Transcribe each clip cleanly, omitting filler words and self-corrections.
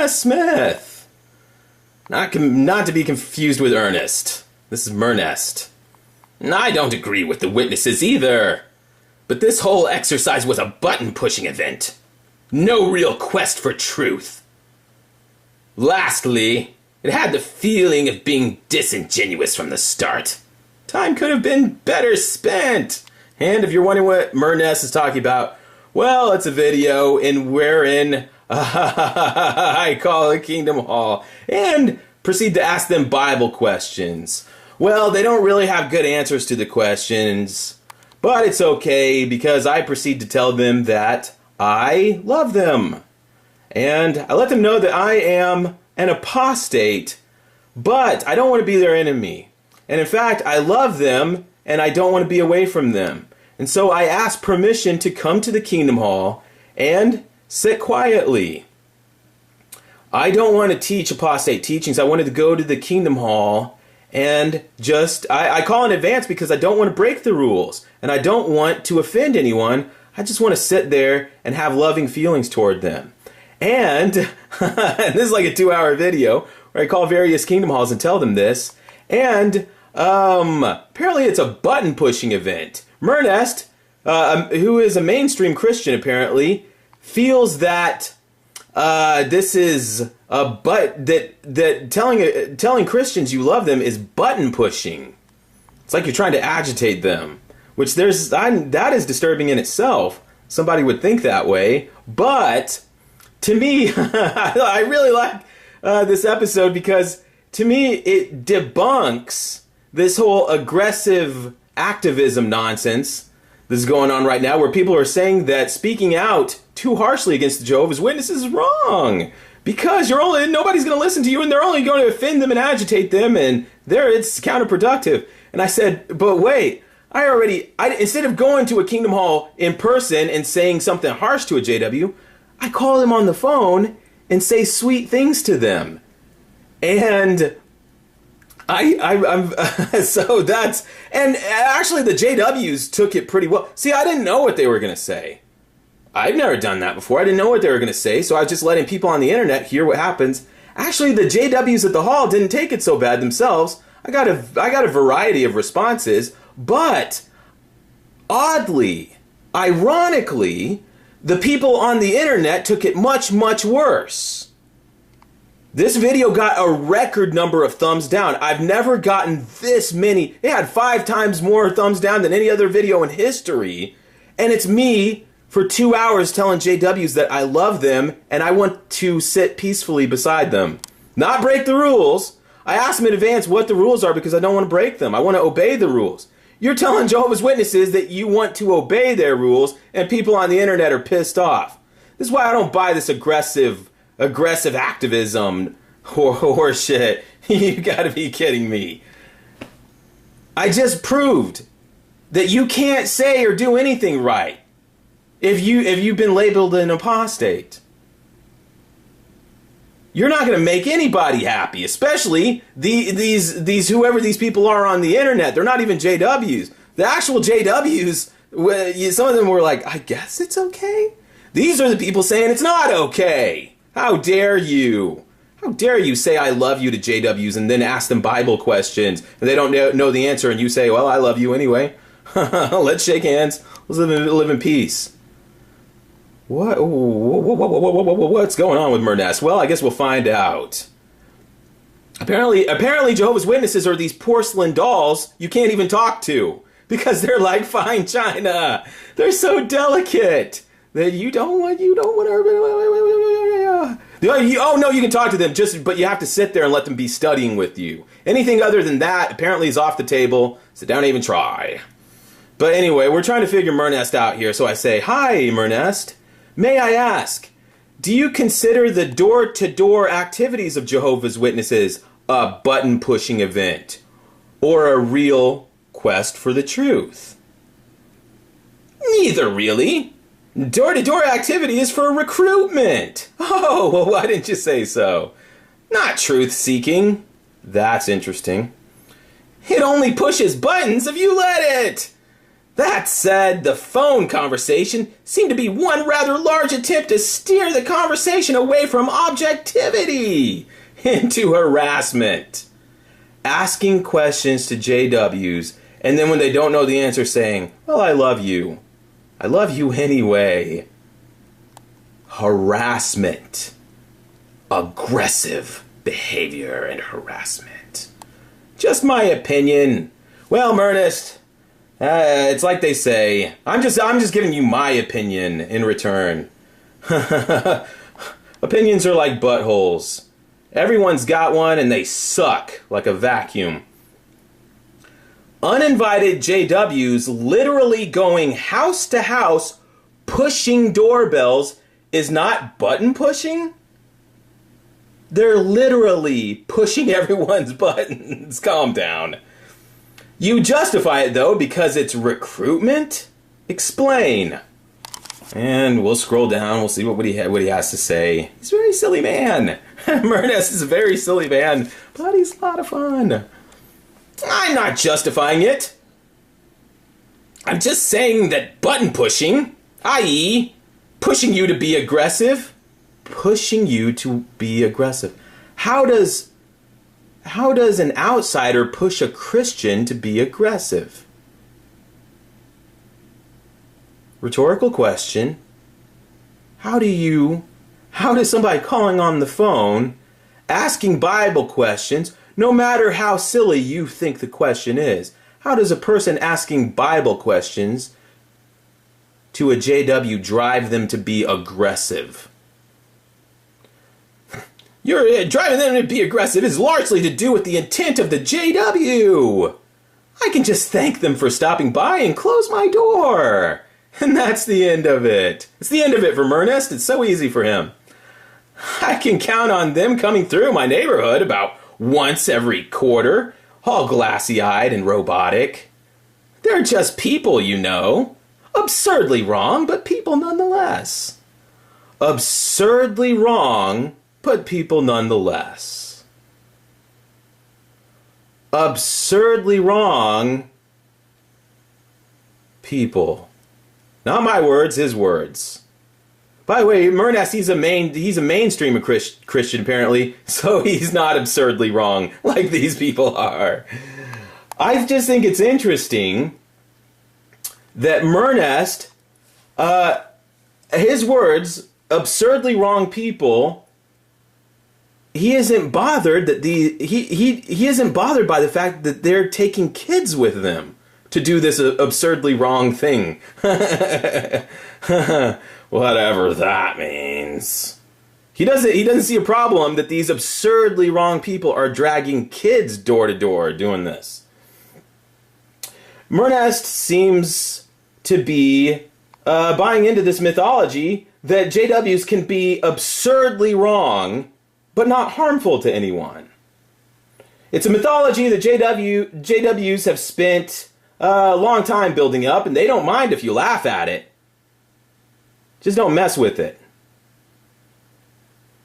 Ernest Smith. Not to be confused with Ernest. This is Mernest. I don't agree with the witnesses either. But this whole exercise was a button-pushing event. No real quest for truth. Lastly, it had the feeling of being disingenuous from the start. Time could have been better spent. And if you're wondering what Mernest is talking about, well, it's a video in wherein I call a Kingdom Hall and proceed to ask them Bible questions. Well, they don't really have good answers to the questions, but it's okay because I proceed to tell them that I love them. And I let them know that I am an apostate, but I don't want to be their enemy. And in fact, I love them and I don't want to be away from them. And so I ask permission to come to the Kingdom Hall and sit quietly. I don't want to teach apostate teachings. I wanted to go to the Kingdom Hall and I call in advance because I don't want to break the rules and I don't want to offend anyone. I just want to sit there and have loving feelings toward them. And this is like a 2-hour video where I call various Kingdom Halls and tell them this. And apparently it's a button-pushing event. Mernest, who is a mainstream Christian apparently, feels that this is that telling Christians you love them is button-pushing. It's like you're trying to agitate them, which that is disturbing in itself. Somebody would think that way, but to me, I really like this episode because to me it debunks this whole aggressive activism nonsense that's going on right now, where people are saying that speaking out too harshly against the Jehovah's Witnesses is wrong because nobody's going to listen to you and they're only going to offend them and agitate them, and it's counterproductive. And I said, but wait, instead of going to a Kingdom Hall in person and saying something harsh to a JW, I call them on the phone and say sweet things to them. And I'm so that's, and actually the JWs took it pretty well. See, I didn't know what they were going to say. I've never done that before. I didn't know what they were going to say, so I was just letting people on the internet hear what happens. Actually, the JWs at the hall didn't take it so bad themselves. I got a variety of responses, but oddly, ironically, the people on the internet took it much, much worse. This video got a record number of thumbs down. I've never gotten this many. It had 5 times more thumbs down than any other video in history. And it's me for 2 hours telling JWs that I love them and I want to sit peacefully beside them. Not break the rules. I asked them in advance what the rules are because I don't want to break them. I want to obey the rules. You're telling Jehovah's Witnesses that you want to obey their rules and people on the internet are pissed off. This is why I don't buy this aggressive activism horseshit. You gotta be kidding me. I just proved that you can't say or do anything right if you've been labeled an apostate. You're not going to make anybody happy, especially these whoever these people are on the internet. They're not even JWs. The actual JWs, some of them were like, I guess it's okay. These are the people saying it's not okay. How dare you? How dare you say I love you to JWs and then ask them Bible questions and they don't know the answer and you say, well, I love you anyway. Let's shake hands. Let's live in peace. What's going on with Mernest? Well, I guess we'll find out. Apparently Jehovah's Witnesses are these porcelain dolls you can't even talk to because they're like fine china. They're so delicate that you don't want to. Oh no, you can talk to them but you have to sit there and let them be studying with you. Anything other than that apparently is off the table. So don't even try. But anyway, we're trying to figure Mernest out here. So I say, hi, Mernest. May I ask, do you consider the door-to-door activities of Jehovah's Witnesses a button-pushing event or a real quest for the truth? Neither, really. Door-to-door activity is for recruitment. Oh, well, why didn't you say so? Not truth-seeking. That's interesting. It only pushes buttons if you let it. That said, the phone conversation seemed to be one rather large attempt to steer the conversation away from objectivity into harassment. Asking questions to JWs, and then when they don't know the answer saying, well, I love you. I love you anyway. Harassment. Aggressive behavior and harassment. Just my opinion. Well, Ernest, it's like they say. I'm just giving you my opinion in return. Opinions are like buttholes. Everyone's got one and they suck like a vacuum. Uninvited JWs literally going house to house pushing doorbells is not button pushing. They're literally pushing everyone's buttons. Calm down. You justify it, though, because it's recruitment? Explain. And we'll scroll down. We'll see what he has to say. He's a very silly man. Ernest is a very silly man, but he's a lot of fun. I'm not justifying it. I'm just saying that button pushing, i.e., pushing you to be aggressive, How does an outsider push a Christian to be aggressive? Rhetorical question. How does somebody calling on the phone, asking Bible questions, no matter how silly you think the question is, how does a person asking Bible questions to a JW drive them to be aggressive? You're driving them to be aggressive is largely to do with the intent of the JW. I can just thank them for stopping by and close my door. And that's the end of it. It's the end of it for Ernest. It's so easy for him. I can count on them coming through my neighborhood about once every quarter, all glassy-eyed and robotic. They're just people, you know. Absurdly wrong, but people nonetheless. Absurdly wrong, but people nonetheless. Absurdly wrong people. Not my words, his words. By the way, Ernest, he's a mainstream Christian apparently, so he's not absurdly wrong like these people are. I just think it's interesting that Ernest, his words, absurdly wrong people, he isn't bothered that he isn't bothered by the fact that they're taking kids with them to do this absurdly wrong thing. Whatever that means. He doesn't see a problem that these absurdly wrong people are dragging kids door to door doing this. Ernest seems to be buying into this mythology that JWs can be absurdly wrong but not harmful to anyone. It's a mythology that JWs have spent a long time building up, and they don't mind if you laugh at it. Just don't mess with it.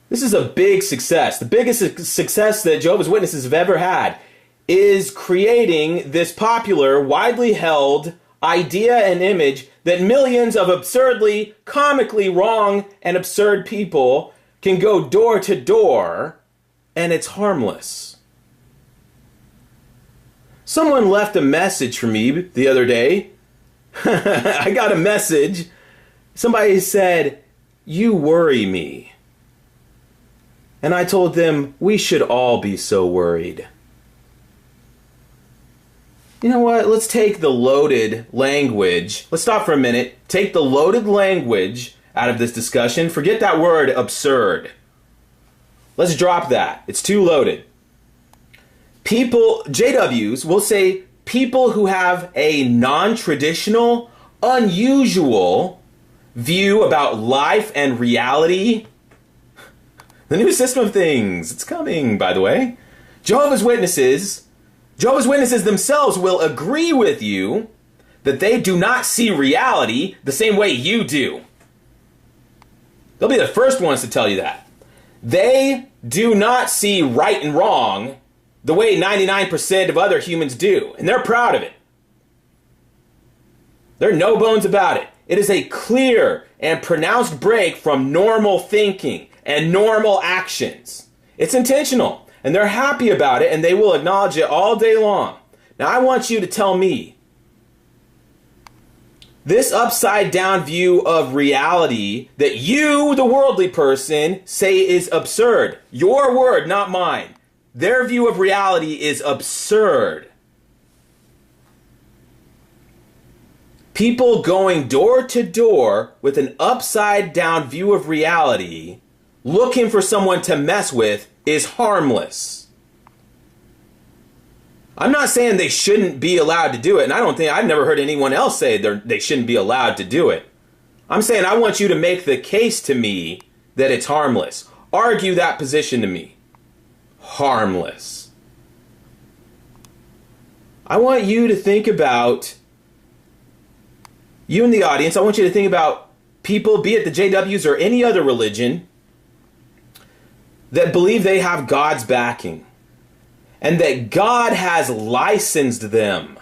This is a big success. The biggest success that Jehovah's Witnesses have ever had is creating this popular, widely held idea and image that millions of absurdly, comically wrong and absurd people can go door to door, and it's harmless. Someone left a message for me the other day. I got a message. Somebody said, "You worry me." And I told them, we should all be so worried. You know what? Let's take the loaded language. Let's stop for a minute. Take the loaded language out of this discussion. Forget that word absurd. Let's drop that. It's too loaded. People, JWs, will say people who have a non-traditional, unusual view about life and reality. The new system of things. It's coming, by the way. Jehovah's Witnesses themselves will agree with you that they do not see reality the same way you do. They'll be the first ones to tell you that. They do not see right and wrong the way 99% of other humans do, and they're proud of it. There are no bones about it. It is a clear and pronounced break from normal thinking and normal actions. It's intentional, and they're happy about it, and they will acknowledge it all day long. Now, I want you to tell me, this upside down view of reality that you, the worldly person, say is absurd. Your word, not mine. Their view of reality is absurd. People going door to door with an upside down view of reality, looking for someone to mess with, is harmless. I'm not saying they shouldn't be allowed to do it, and I've never heard anyone else say they shouldn't be allowed to do it. I'm saying I want you to make the case to me that it's harmless. Argue that position to me. Harmless. I want you to think about, you in the audience, I want you to think about people, be it the JWs or any other religion, that believe they have God's backing. And that God has licensed them.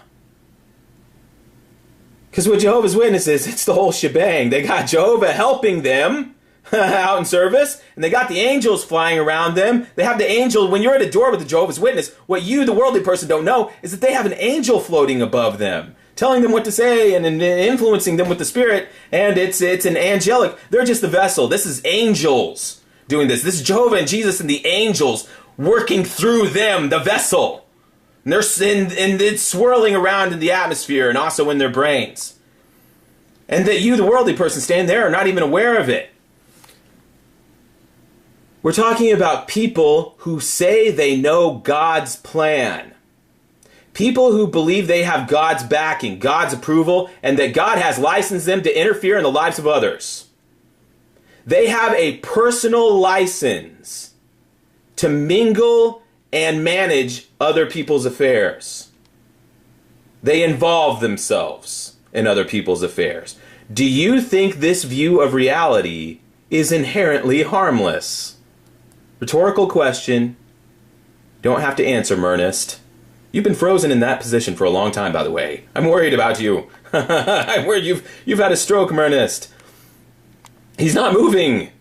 Because with Jehovah's Witnesses, it's the whole shebang. They got Jehovah helping them out in service, and they got the angels flying around them. They have the angel, when you're at a door with the Jehovah's Witness, what you, the worldly person, don't know is that they have an angel floating above them, telling them what to say and influencing them with the Spirit, and it's an angelic. They're just the vessel. This is angels doing this. This is Jehovah and Jesus and the angels working through them, the vessel. And it's swirling around in the atmosphere and also in their brains. And that you, the worldly person, standing there, are not even aware of it. We're talking about people who say they know God's plan. People who believe they have God's backing, God's approval, and that God has licensed them to interfere in the lives of others. They have a personal license to mingle and manage other people's affairs. They involve themselves in other people's affairs. Do you think this view of reality is inherently harmless? Rhetorical question. Don't have to answer, Mernest. You've been frozen in that position for a long time, by the way. I'm worried about you. I'm worried you've had a stroke, Mernest. He's not moving.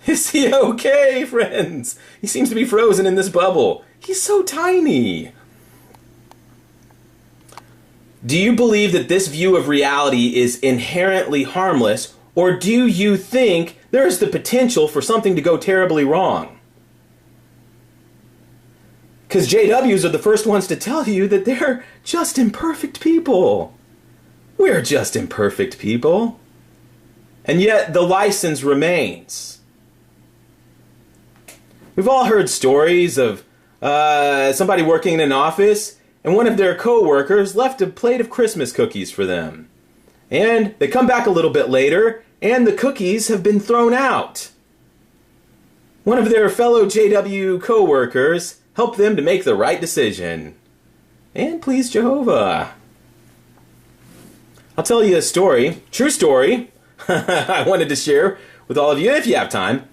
Is he okay, friends? He seems to be frozen in this bubble. He's so tiny. Do you believe that this view of reality is inherently harmless, or do you think there is the potential for something to go terribly wrong? Because JWs are the first ones to tell you that they're just imperfect people. We're just imperfect people. And yet the license remains. We've all heard stories of somebody working in an office and one of their co-workers left a plate of Christmas cookies for them. And they come back a little bit later and the cookies have been thrown out. One of their fellow JW co-workers helped them to make the right decision. And please Jehovah. I'll tell you a story, true story, I wanted to share with all of you if you have time.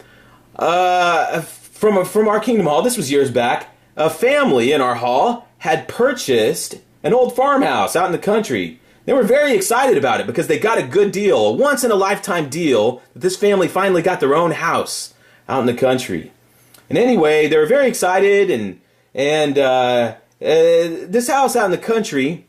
From our Kingdom Hall, this was years back, a family in our hall had purchased an old farmhouse out in the country. They were very excited about it because they got a good deal, a once-in-a-lifetime deal, that this family finally got their own house out in the country. And anyway, they were very excited, and this house out in the country,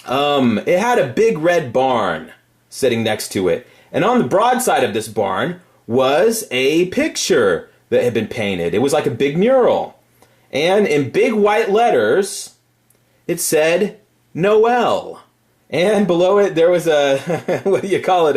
it had a big red barn sitting next to it. And on the broadside of this barn was a picture that had been painted. It was like a big mural. And in big white letters, it said, Noel. And below it, there was a, what do you call it,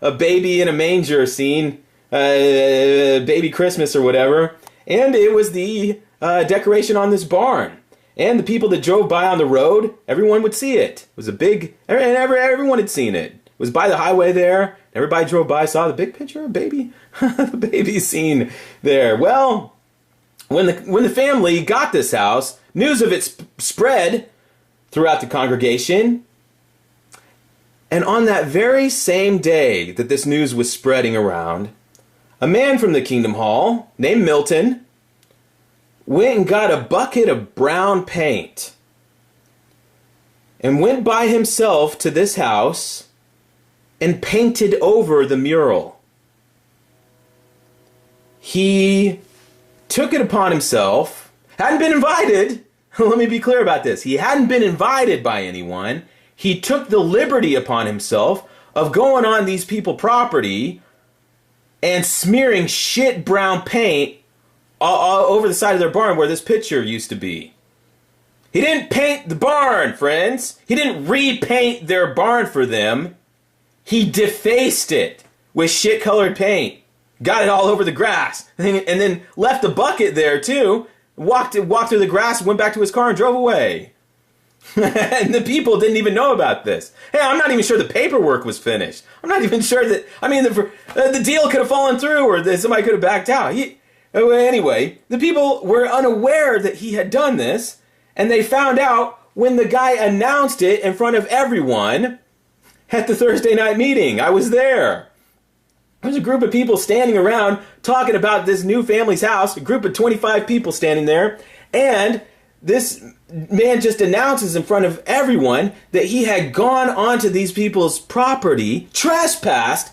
a baby in a manger scene, baby Christmas or whatever. And it was the decoration on this barn. And the people that drove by on the road, everyone would see it. It was a big, and everyone had seen it. It was by the highway there. Everybody drove by, saw the big picture of baby, the baby scene there. Well, when the family got this house, news of it spread throughout the congregation. And on that very same day that this news was spreading around, a man from the Kingdom Hall named Milton went and got a bucket of brown paint and went by himself to this house and painted over the mural. He took it upon himself, hadn't been invited. Let me be clear about this. He hadn't been invited by anyone. He took the liberty upon himself of going on these people's property and smearing shit brown paint all over the side of their barn where this picture used to be. He didn't paint the barn, friends. He didn't repaint their barn for them. He defaced it with shit-colored paint. Got it all over the grass. And then left the bucket there, too. Walked through the grass, went back to his car, and drove away. And the people didn't even know about this. Hey, I'm not even sure the paperwork was finished. I'm not even sure that... I mean, the deal could have fallen through, or somebody could have backed out. Anyway, the people were unaware that he had done this, and they found out when the guy announced it in front of everyone at the Thursday night meeting. I was there. There's a group of people standing around talking about this new family's house, a group of 25 people standing there, and this man just announces in front of everyone that he had gone onto these people's property, trespassed,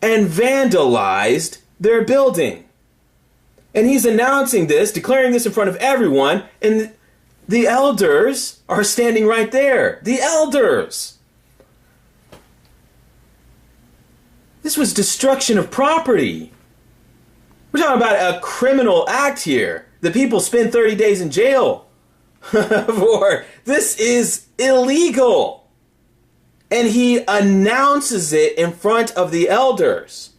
and vandalized their building. And he's announcing this, declaring this in front of everyone, and the elders are standing right there. The elders! This was destruction of property. We're talking about a criminal act here. The people spend 30 days in jail for. This is illegal. And he announces it in front of the elders.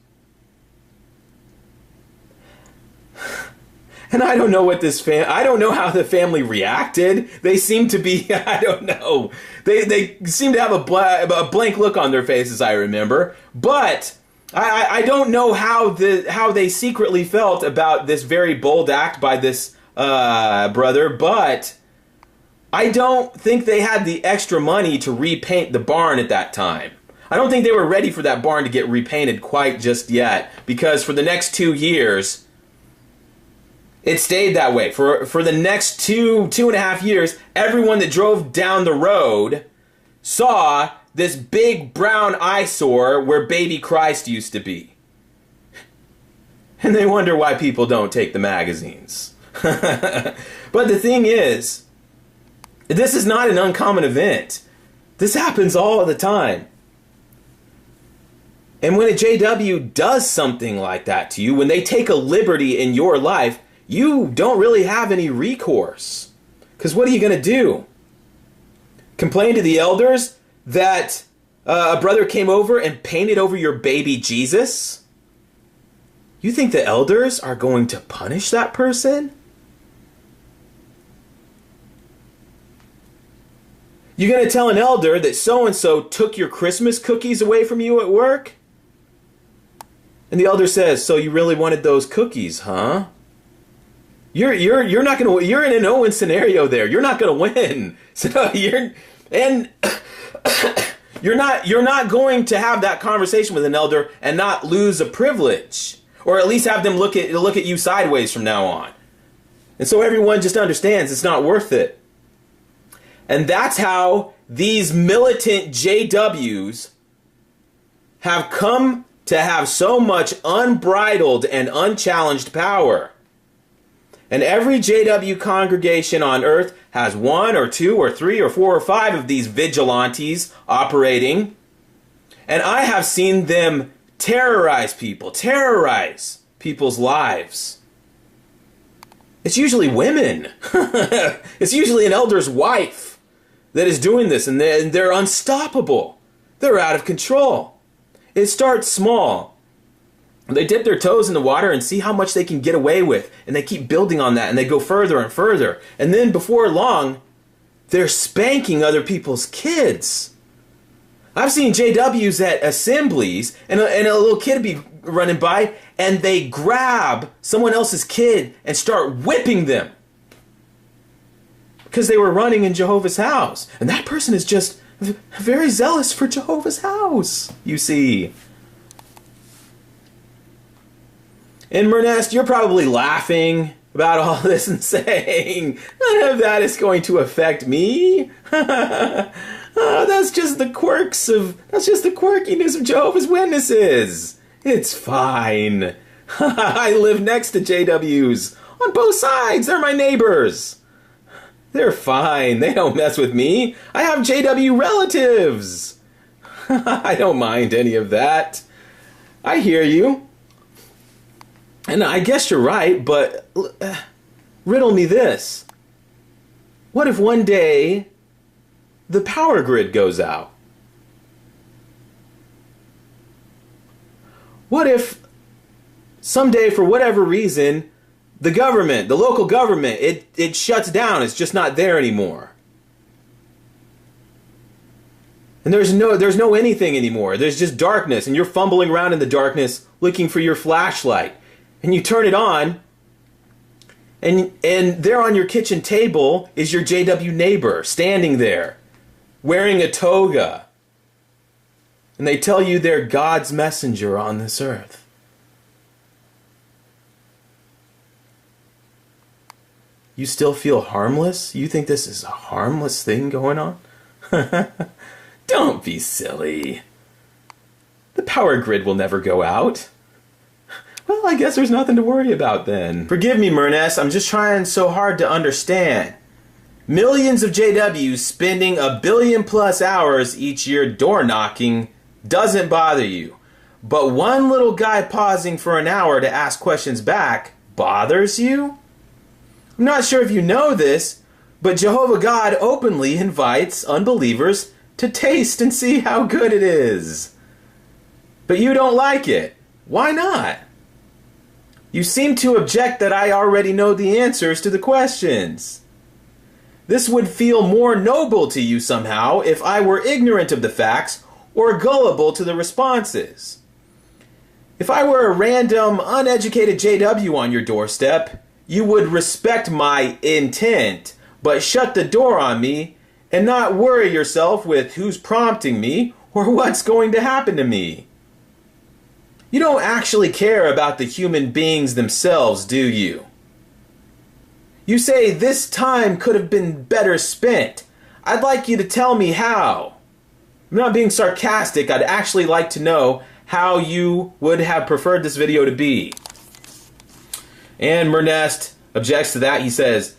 And I don't know what I don't know how the family reacted. They seem to be, I don't know. They seem to have a blank look on their faces, I remember. But I don't know how they secretly felt about this very bold act by this brother, but I don't think they had the extra money to repaint the barn at that time. I don't think they were ready for that barn to get repainted quite just yet, because for the next 2 years, it stayed that way. For the next two and a half years, everyone that drove down the road saw this big brown eyesore where baby Christ used to be. And they wonder why people don't take the magazines. But the thing is, this is not an uncommon event. This happens all the time. And when a JW does something like that to you, when they take a liberty in your life, you don't really have any recourse. Because what are you going to do? Complain to the elders that a brother came over and painted over your baby Jesus? You think the elders are going to punish that person? You're going to tell an elder that so-and-so took your Christmas cookies away from you at work? And the elder says, so you really wanted those cookies, huh? You're not going to, you're in an no-win scenario there. You're not going to win. So you're not going to have that conversation with an elder and not lose a privilege, or at least have them look at you sideways from now on. And so everyone just understands it's not worth it. And that's how these militant JWs have come to have so much unbridled and unchallenged power. And every JW congregation on earth has 1 or 2 or 3 or 4 or 5 of these vigilantes operating. And I have seen them terrorize people's lives. It's usually women. It's usually an elder's wife that is doing this, and they're unstoppable. They're out of control. It starts small. They dip their toes in the water and see how much they can get away with, and they keep building on that, and they go further and further. And then before long, they're spanking other people's kids. I've seen JWs at assemblies, and a little kid be running by, and they grab someone else's kid and start whipping them because they were running in Jehovah's house. And that person is just very zealous for Jehovah's house, you see. In Mernest, you're probably laughing about all this and saying, none of that is going to affect me. That's just the quirkiness of Jehovah's Witnesses. It's fine. I live next to JWs on both sides. They're my neighbors. They're fine. They don't mess with me. I have JW relatives. I don't mind any of that. I hear you. And I guess you're right, but riddle me this. What if one day the power grid goes out? What if someday, for whatever reason, the government, the local government, it shuts down. It's just not there anymore. And there's no anything anymore. There's just darkness, and you're fumbling around in the darkness looking for your flashlight. And you turn it on, and there on your kitchen table is your JW neighbor standing there, wearing a toga. And they tell you they're God's messenger on this earth. You still feel harmless? You think this is a harmless thing going on? Don't be silly. The power grid will never go out. Well, I guess there's nothing to worry about then. Forgive me, Murness, I'm just trying so hard to understand. Millions of JWs spending 1 billion plus hours each year door knocking doesn't bother you. But one little guy pausing for an hour to ask questions back bothers you? I'm not sure if you know this, but Jehovah God openly invites unbelievers to taste and see how good it is. But you don't like it. Why not? You seem to object that I already know the answers to the questions. This would feel more noble to you somehow if I were ignorant of the facts or gullible to the responses. If I were a random, uneducated JW on your doorstep, you would respect my intent, but shut the door on me and not worry yourself with who's prompting me or what's going to happen to me. You don't actually care about the human beings themselves, do you? You say this time could have been better spent. I'd like you to tell me how. I'm not being sarcastic. I'd actually like to know how you would have preferred this video to be. And Murnest objects to that. He says,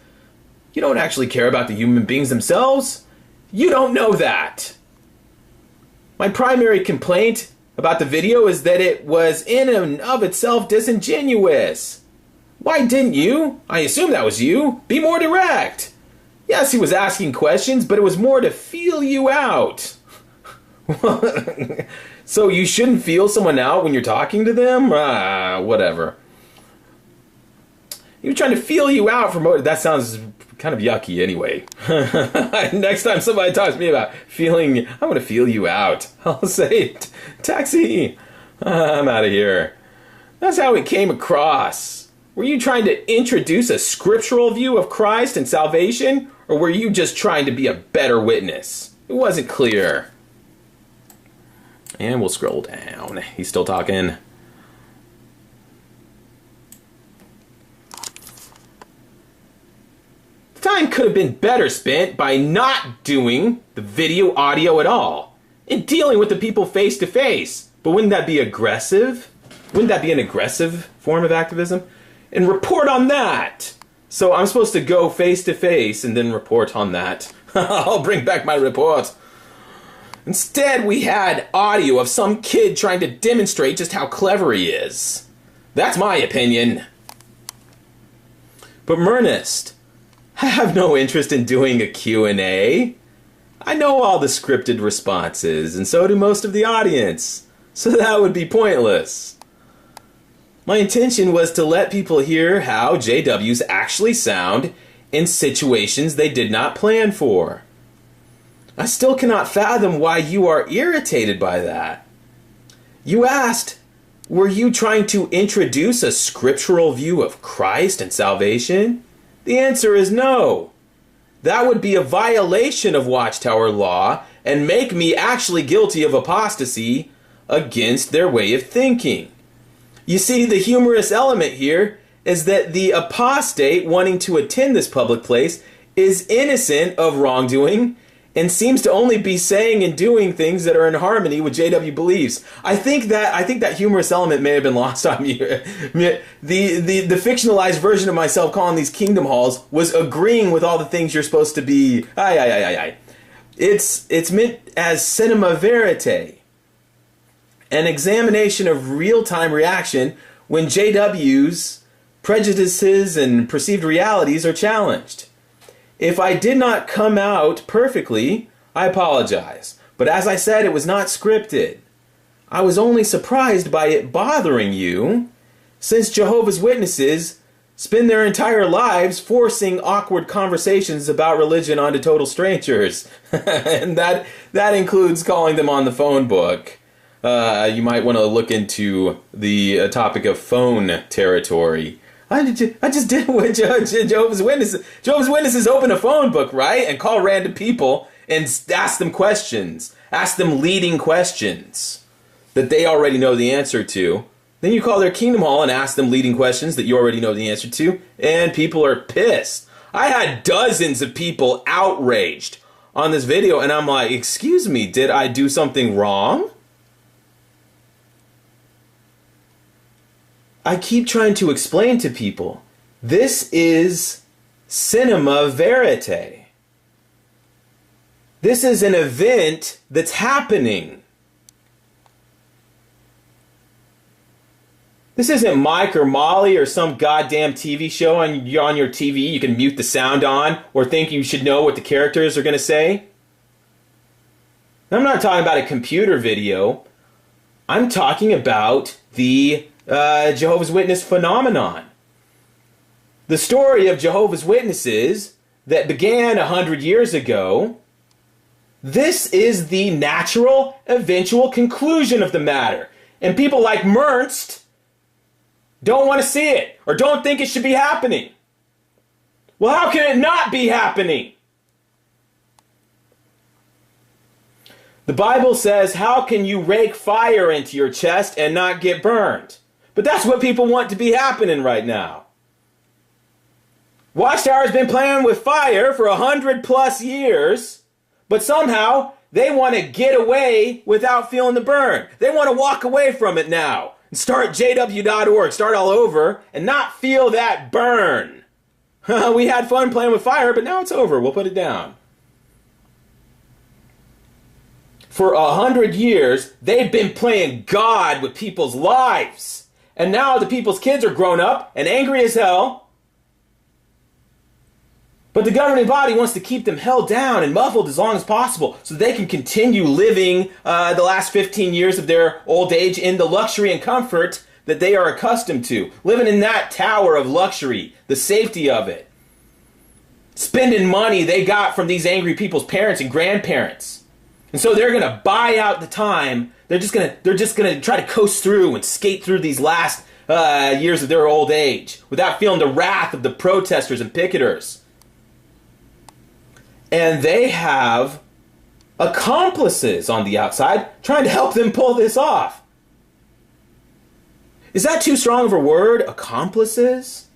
you don't actually care about the human beings themselves? You don't know that. My primary complaint about the video is that it was in and of itself disingenuous. Why didn't you? I assume that was you. Be more direct. Yes, he was asking questions, but it was more to feel you out. So you shouldn't feel someone out when you're talking to them? Whatever. He was trying to feel you out for motive. That sounds kind of yucky anyway. Next time somebody talks to me about feeling, I want to feel you out, I'll say, taxi, I'm out of here. That's how it came across. Were you trying to introduce a scriptural view of Christ and salvation, or were you just trying to be a better witness? It wasn't clear. And we'll scroll down. He's still talking. Time could have been better spent by not doing the video audio at all and dealing with the people face to face. But wouldn't that be aggressive? Wouldn't that be an aggressive form of activism? And report on that. So I'm supposed to go face to face and then report on that. I'll bring back my report. Instead, we had audio of some kid trying to demonstrate just how clever he is. That's my opinion. But Murnest, I have no interest in doing a Q&A. I know all the scripted responses, and so do most of the audience. So that would be pointless. My intention was to let people hear how JWs actually sound in situations they did not plan for. I still cannot fathom why you are irritated by that. You asked, were you trying to introduce a scriptural view of Christ and salvation? The answer is no. That would be a violation of Watchtower law and make me actually guilty of apostasy against their way of thinking. You see, the humorous element here is that the apostate wanting to attend this public place is innocent of wrongdoing and seems to only be saying and doing things that are in harmony with JW beliefs. I think that humorous element may have been lost on me. The fictionalized version of myself calling these kingdom halls was agreeing with all the things you're supposed to be. It's meant as cinema verite, an examination of real-time reaction when JW's prejudices and perceived realities are challenged. If I did not come out perfectly, I apologize. But as I said, it was not scripted. I was only surprised by it bothering you, since Jehovah's Witnesses spend their entire lives forcing awkward conversations about religion onto total strangers. And that includes calling them on the phone book. You might want to look into the topic of phone territory. I just did what Jehovah's Witnesses open a phone book, right? And call random people and ask them questions. Ask them leading questions that they already know the answer to. Then you call their Kingdom Hall and ask them leading questions that you already know the answer to. And people are pissed. I had dozens of people outraged on this video. And I'm like, excuse me, did I do something wrong? I keep trying to explain to people, this is cinema verite. This is an event that's happening. This isn't Mike or Molly or some goddamn TV show on your TV you can mute the sound on or think you should know what the characters are going to say. I'm not talking about a computer video. I'm talking about the Jehovah's Witness phenomenon. The story of Jehovah's Witnesses that began 100 years ago, this is the natural, eventual conclusion of the matter. And people like Mernst don't want to see it or don't think it should be happening. Well, how can it not be happening? The Bible says, how can you rake fire into your chest and not get burned? But that's what people want to be happening right now. Watchtower's been playing with fire for 100+ years, but somehow they want to get away without feeling the burn. They want to walk away from it now and start jw.org, start all over, and not feel that burn. We had fun playing with fire, but now it's over. We'll put it down. For 100 years, they've been playing God with people's lives. And now the people's kids are grown up and angry as hell. But the governing body wants to keep them held down and muffled as long as possible so they can continue living the last 15 years of their old age in the luxury and comfort that they are accustomed to. Living in that tower of luxury, the safety of it. Spending money they got from these angry people's parents and grandparents. And so they're going to buy out the time. They're just gonna try to coast through and skate through these last years of their old age without feeling the wrath of the protesters and picketers. And they have accomplices on the outside trying to help them pull this off. Is that too strong of a word? Accomplices?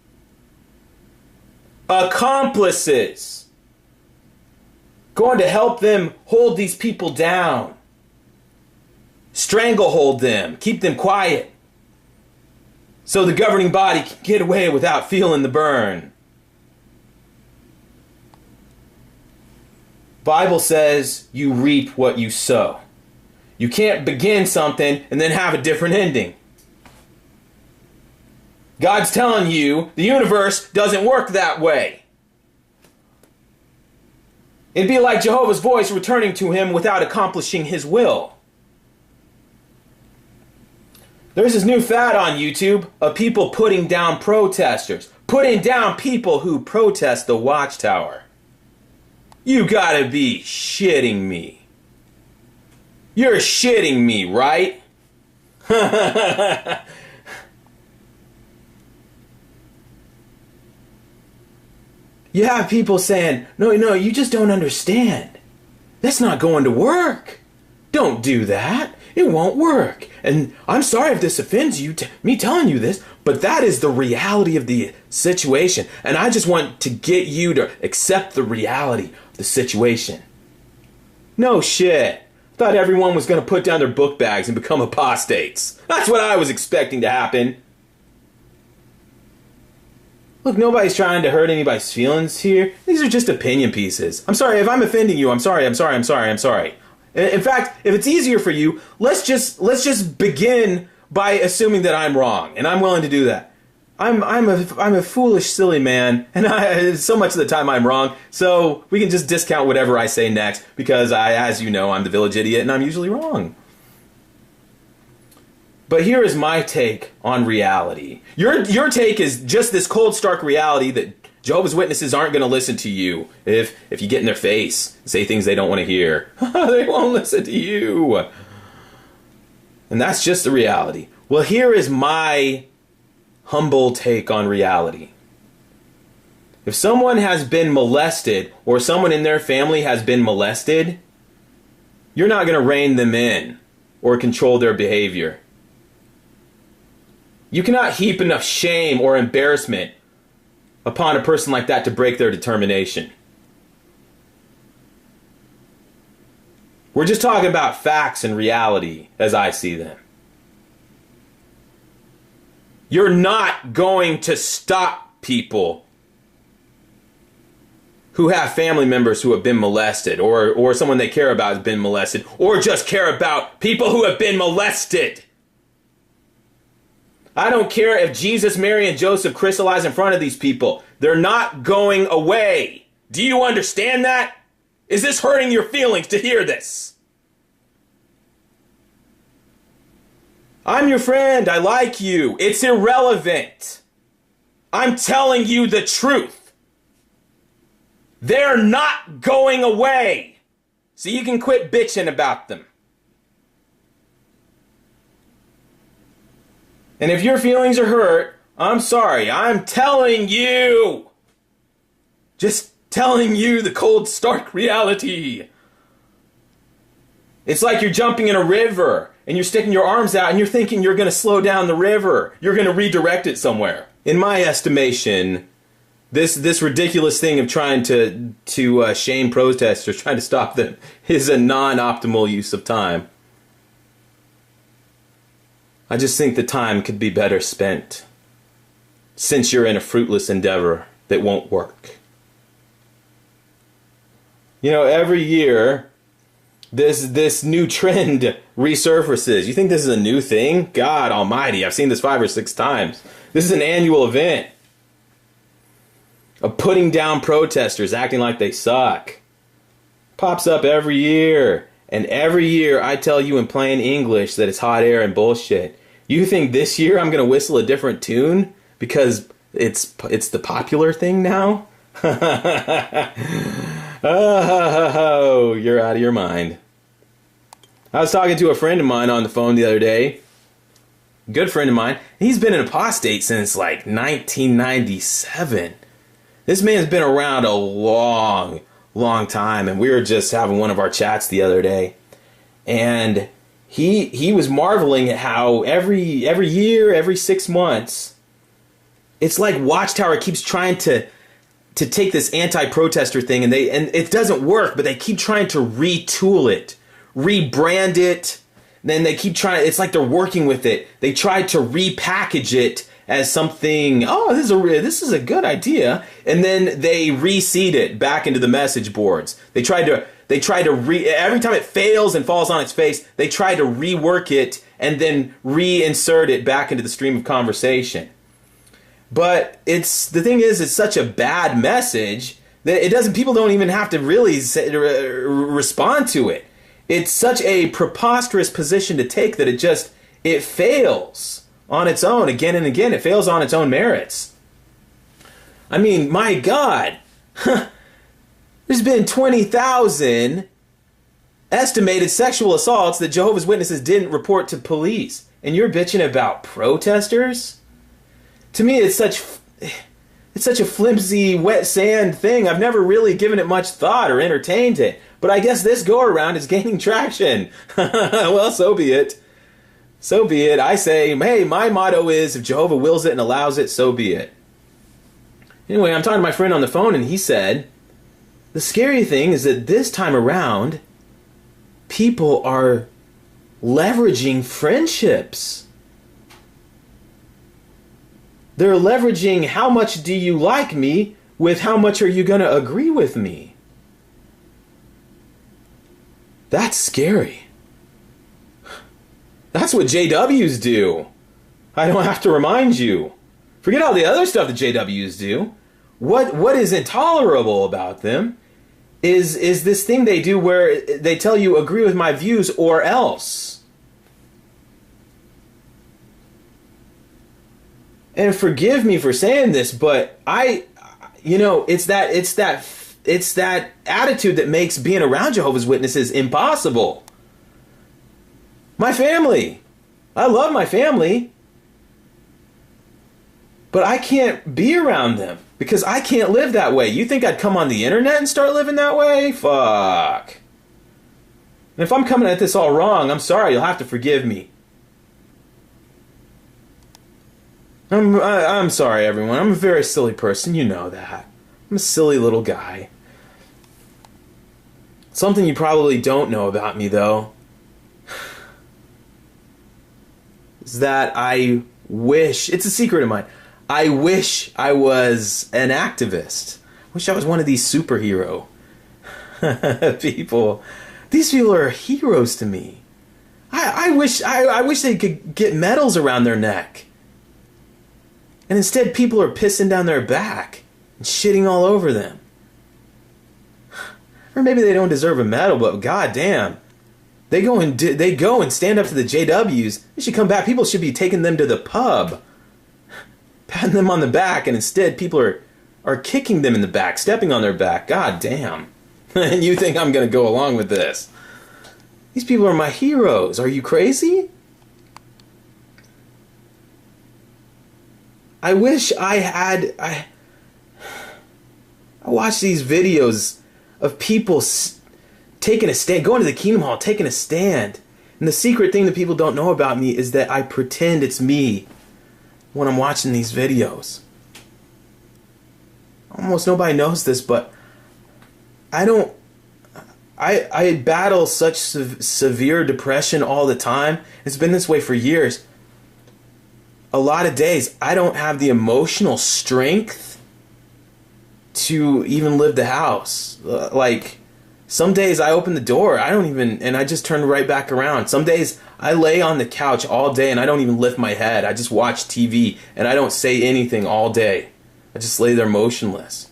Accomplices. Going to help them hold these people down. Stranglehold them, keep them quiet, so the governing body can get away without feeling the burn. Bible says you reap what you sow. You can't begin something and then have a different ending. God's telling you the universe doesn't work that way. It'd be like Jehovah's voice returning to him without accomplishing his will. There's this new fad on YouTube of people putting down protesters. Putting down people who protest the Watchtower. You gotta be shitting me. You're shitting me, right? You have people saying, no, you just don't understand. That's not going to work. Don't do that. It won't work. And I'm sorry if this offends you, me telling you this, but that is the reality of the situation. And I just want to get you to accept the reality of the situation. No shit. Thought everyone was going to put down their book bags and become apostates. That's what I was expecting to happen. Look, nobody's trying to hurt anybody's feelings here. These are just opinion pieces. I'm sorry if I'm offending you. I'm sorry. I'm sorry. In fact, if it's easier for you, let's just begin by assuming that I'm wrong, and I'm willing to do that. I'm a foolish, silly man, and so much of the time I'm wrong. So we can just discount whatever I say next, because as you know, I'm the village idiot, and I'm usually wrong. But here is my take on reality. Your take is just this cold, stark reality that Jehovah's Witnesses aren't going to listen to you if you get in their face and say things they don't want to hear. They won't listen to you. And that's just the reality. Well, here is my humble take on reality. If someone has been molested, or someone in their family has been molested, you're not going to rein them in or control their behavior. You cannot heap enough shame or embarrassment upon a person like that to break their determination. We're just talking about facts and reality as I see them. You're not going to stop people who have family members who have been molested, or someone they care about has been molested, or just care about people who have been molested. I don't care if Jesus, Mary, and Joseph crystallize in front of these people. They're not going away. Do you understand that? Is this hurting your feelings to hear this? I'm your friend. I like you. It's irrelevant. I'm telling you the truth. They're not going away. So you can quit bitching about them. And if your feelings are hurt, I'm sorry. I'm telling you. Just telling you the cold, stark reality. It's like you're jumping in a river and you're sticking your arms out and you're thinking you're going to slow down the river. You're going to redirect it somewhere. In my estimation, this ridiculous thing of trying to shame protesters, trying to stop them, is a non-optimal use of time. I just think the time could be better spent, since you're in a fruitless endeavor that won't work. You know, every year, this new trend resurfaces. You think this is a new thing? God almighty, I've seen this 5 or 6 times. This is an annual event of putting down protesters, acting like they suck. Pops up every year. And every year I tell you in plain English that it's hot air and bullshit. You think this year I'm going to whistle a different tune because it's the popular thing now? Oh, you're out of your mind. I was talking to a friend of mine on the phone the other day. Good friend of mine. He's been an apostate since like 1997. This man's been around a long time, and we were just having one of our chats the other day. And he was marveling at how every year, every 6 months, it's like Watchtower keeps trying to take this anti-protester thing, and it doesn't work, but they keep trying to retool it, rebrand it. Then they keep trying. It's like they're working with it. They try to repackage it as something. Oh, this is a good idea, and then they reseed it back into the message boards. They try to every time it fails and falls on its face, they try to rework it and then reinsert it back into the stream of conversation. But the thing is, it's such a bad message that people don't even have to really respond to it. It's such a preposterous position to take that it fails on its own again and again. It fails on its own merits. I mean, my God, there's been 20,000 estimated sexual assaults that Jehovah's Witnesses didn't report to police. And you're bitching about protesters? To me, it's it's such a flimsy, wet sand thing. I've never really given it much thought or entertained it. But I guess this go-around is gaining traction. Well, so be it. So be it. I say, hey, my motto is, if Jehovah wills it and allows it, so be it. Anyway, I'm talking to my friend on the phone, and he said, the scary thing is that this time around, people are leveraging friendships. They're leveraging how much do you like me with how much are you going to agree with me. That's scary. That's what JWs do. I don't have to remind you. Forget all the other stuff that JWs do. What is intolerable about them is this thing they do where they tell you agree with my views or else. And forgive me for saying this, but it's that attitude that makes being around Jehovah's Witnesses impossible. My family. I love my family. But I can't be around them because I can't live that way. You think I'd come on the internet and start living that way? Fuck. And if I'm coming at this all wrong, I'm sorry. You'll have to forgive me. I'm sorry, everyone. I'm a very silly person. You know that. I'm a silly little guy. Something you probably don't know about me, though, is that I wish, it's a secret of mine, I wish I was an activist. I wish I was one of these superhero people. These people are heroes to me. I wish they could get medals around their neck. And instead people are pissing down their back and shitting all over them. Or maybe they don't deserve a medal, but goddamn. They go and stand up to the JWs. They should come back. People should be taking them to the pub, patting them on the back, and instead people are kicking them in the back, stepping on their back. God damn. And you think I'm going to go along with this? These people are my heroes. Are you crazy? I wish I had... I watch these videos of people taking a stand, going to the Kingdom Hall, taking a stand. And the secret thing that people don't know about me is that I pretend it's me when I'm watching these videos. Almost nobody knows this, but I battle such severe depression all the time. It's been this way for years. A lot of days, I don't have the emotional strength to even leave the house. Like, some days I open the door, and I just turn right back around. Some days I lay on the couch all day and I don't even lift my head. I just watch TV and I don't say anything all day. I just lay there motionless.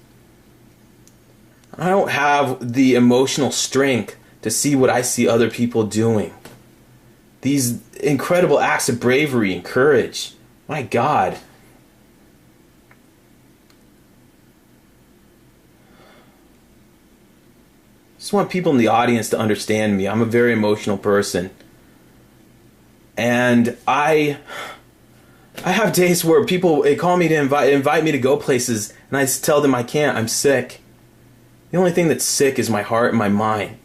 I don't have the emotional strength to see what I see other people doing. These incredible acts of bravery and courage. My God. I just want people in the audience to understand me. I'm a very emotional person. And I have days where people call me to invite me to go places, and I just tell them I can't. I'm sick. The only thing that's sick is my heart and my mind.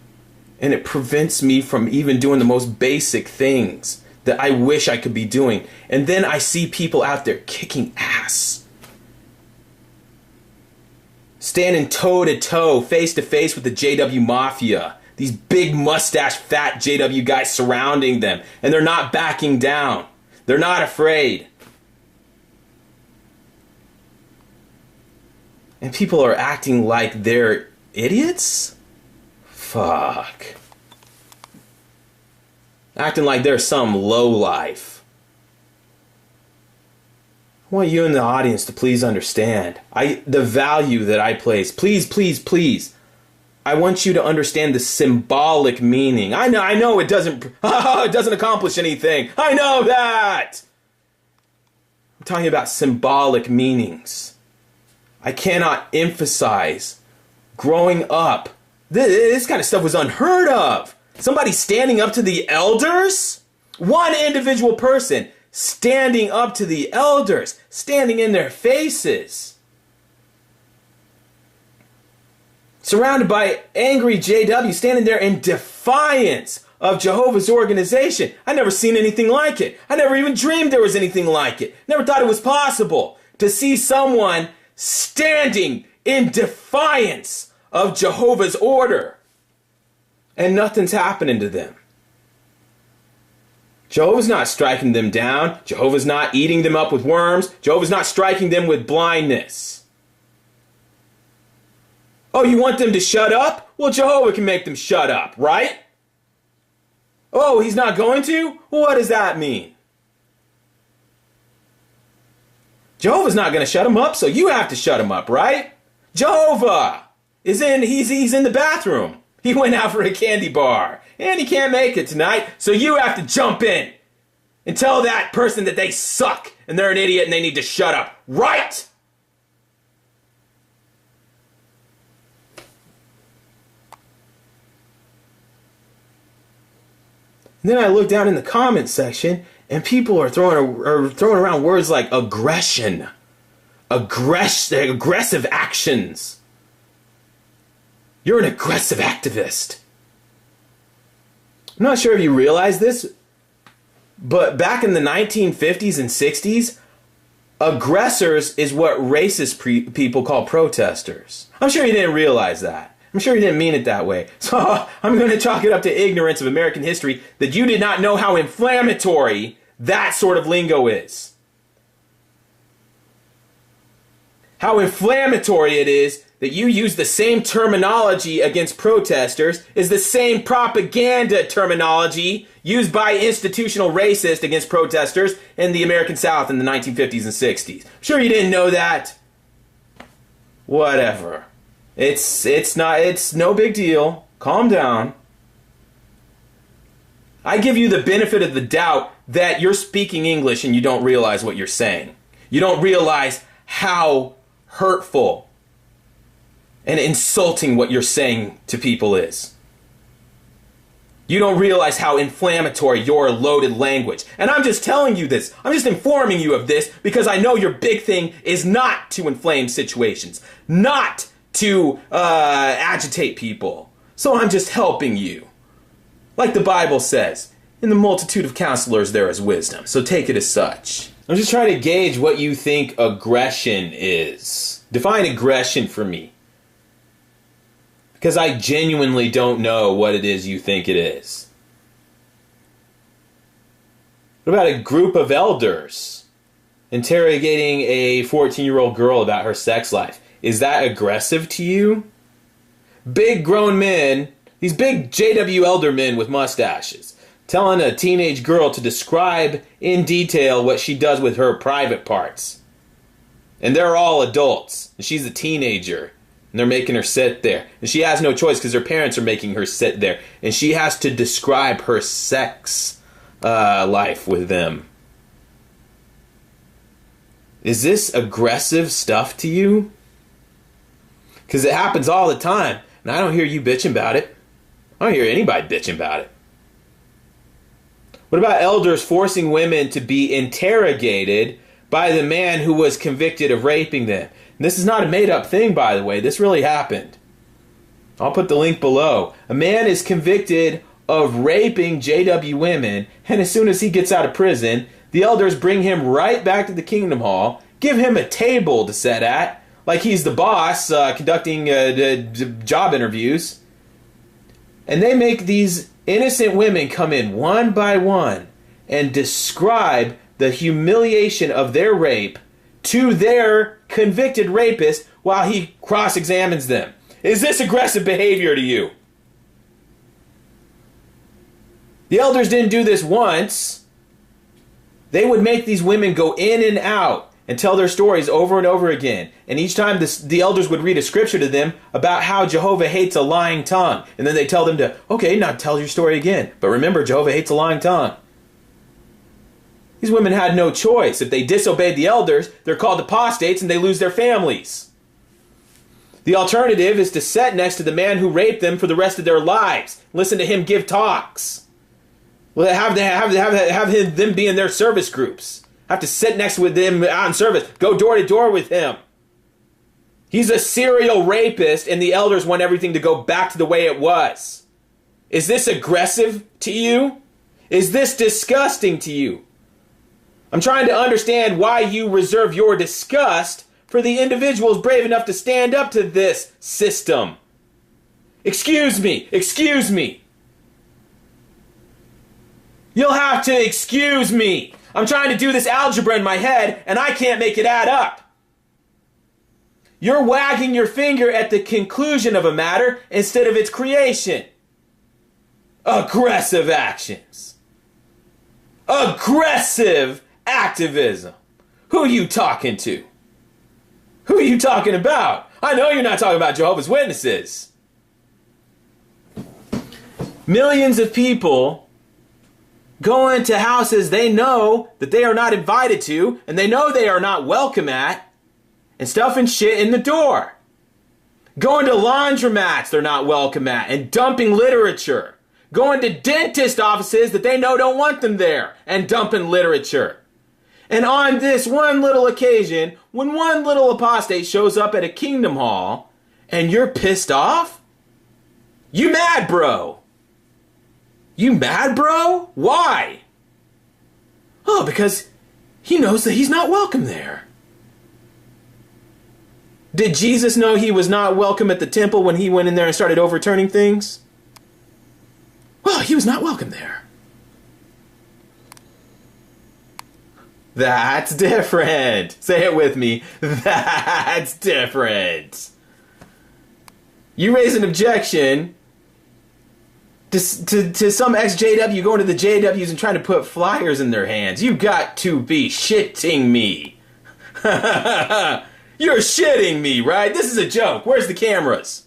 And it prevents me from even doing the most basic things that I wish I could be doing. And then I see people out there kicking ass. Standing toe-to-toe, face-to-face with the JW Mafia. These big mustache, fat JW guys surrounding them. And they're not backing down. They're not afraid. And people are acting like they're idiots? Fuck. Acting like they're some lowlife. I want you in the audience to please understand the value that I place. Please, please, please. I want you to understand the symbolic meaning. I know it doesn't accomplish anything. I know that. I'm talking about symbolic meanings. I cannot emphasize growing up. This kind of stuff was unheard of. Somebody standing up to the elders? One individual person standing up to the elders, standing in their faces. surrounded by angry JW standing there in defiance of Jehovah's organization. I never seen anything like it. I never even dreamed there was anything like it. Never thought it was possible to see someone standing in defiance of Jehovah's order. And nothing's happening to them. Jehovah's not striking them down. Jehovah's not eating them up with worms. Jehovah's not striking them with blindness. Oh, you want them to shut up? Well, Jehovah can make them shut up, right? Oh, he's not going to? Well, what does that mean? Jehovah's not going to shut him up, so you have to shut him up, right? Jehovah is he's in the bathroom. He went out for a candy bar, and he can't make it tonight, so you have to jump in and tell that person that they suck, and they're an idiot, and they need to shut up, right? And then I look down in the comment section, and people are throwing around words like aggression, aggressive actions. You're an aggressive activist. I'm not sure if you realize this, but back in the 1950s and 60s, aggressors is what racist people call protesters. I'm sure you didn't realize that. I'm sure you didn't mean it that way. So I'm going to chalk it up to ignorance of American history that you did not know how inflammatory that sort of lingo is. How inflammatory it is that you use the same terminology against protesters is the same propaganda terminology used by institutional racists against protesters in the American South in the 1950s and 60s. Sure you didn't know that? Whatever. It's no big deal. Calm down. I give you the benefit of the doubt that you're speaking English and you don't realize what you're saying. You don't realize how hurtful and insulting what you're saying to people is. You don't realize how inflammatory your loaded language. And I'm just telling you this. I'm just informing you of this because I know your big thing is not to inflame situations, not to agitate people. So I'm just helping you. Like the Bible says, in the multitude of counselors there is wisdom. So take it as such. I'm just trying to gauge what you think aggression is. Define aggression for me. Because I genuinely don't know what it is you think it is. What about a group of elders interrogating a 14-year-old girl about her sex life? Is that aggressive to you? Big grown men, these big JW elder men with mustaches, telling a teenage girl to describe in detail what she does with her private parts. And they're all adults, and she's a teenager. And they're making her sit there. And she has no choice because her parents are making her sit there. And she has to describe her sex life with them. Is this aggressive stuff to you? Because it happens all the time. And I don't hear you bitching about it. I don't hear anybody bitching about it. What about elders forcing women to be interrogated by the man who was convicted of raping them? And this is not a made-up thing, by the way. This really happened. I'll put the link below. A man is convicted of raping JW women, and as soon as he gets out of prison, the elders bring him right back to the Kingdom Hall, give him a table to sit at, like he's the boss conducting job interviews, and they make these innocent women come in one by one and describe the humiliation of their rape to their convicted rapist while he cross-examines them. Is this aggressive behavior to you? The elders didn't do this once. They would make these women go in and out and tell their stories over and over again. And each time the elders would read a scripture to them about how Jehovah hates a lying tongue. And then they tell them to, okay, now tell your story again. But remember, Jehovah hates a lying tongue. These women had no choice. If they disobeyed the elders, they're called apostates and they lose their families. The alternative is to sit next to the man who raped them for the rest of their lives. Listen to him give talks. Well, have them be in their service groups. Have to sit next with them out in service. Go door to door with him. He's a serial rapist, and the elders want everything to go back to the way it was. Is this aggressive to you? Is this disgusting to you? I'm trying to understand why you reserve your disgust for the individuals brave enough to stand up to this system. Excuse me, excuse me. You'll have to excuse me. I'm trying to do this algebra in my head, and I can't make it add up. You're wagging your finger at the conclusion of a matter instead of its creation. Aggressive actions. Aggressive activism. Who are you talking to? Who are you talking about? I know you're not talking about Jehovah's Witnesses. Millions of people go into houses they know that they are not invited to, and they know they are not welcome at, and stuffing shit in the door. Going to laundromats they're not welcome at, and dumping literature. Going to dentist offices that they know don't want them there, and dumping literature. And on this one little occasion, when one little apostate shows up at a kingdom hall, and you're pissed off? You mad, bro? You mad, bro? Why? Oh, because he knows that he's not welcome there. Did Jesus know he was not welcome at the temple when he went in there and started overturning things? Well, he was not welcome there. That's different. Say it with me. That's different. You raise an objection to some ex-JW going to the JWs and trying to put flyers in their hands. You got to be shitting me. You're shitting me, right? This is a joke. Where's the cameras?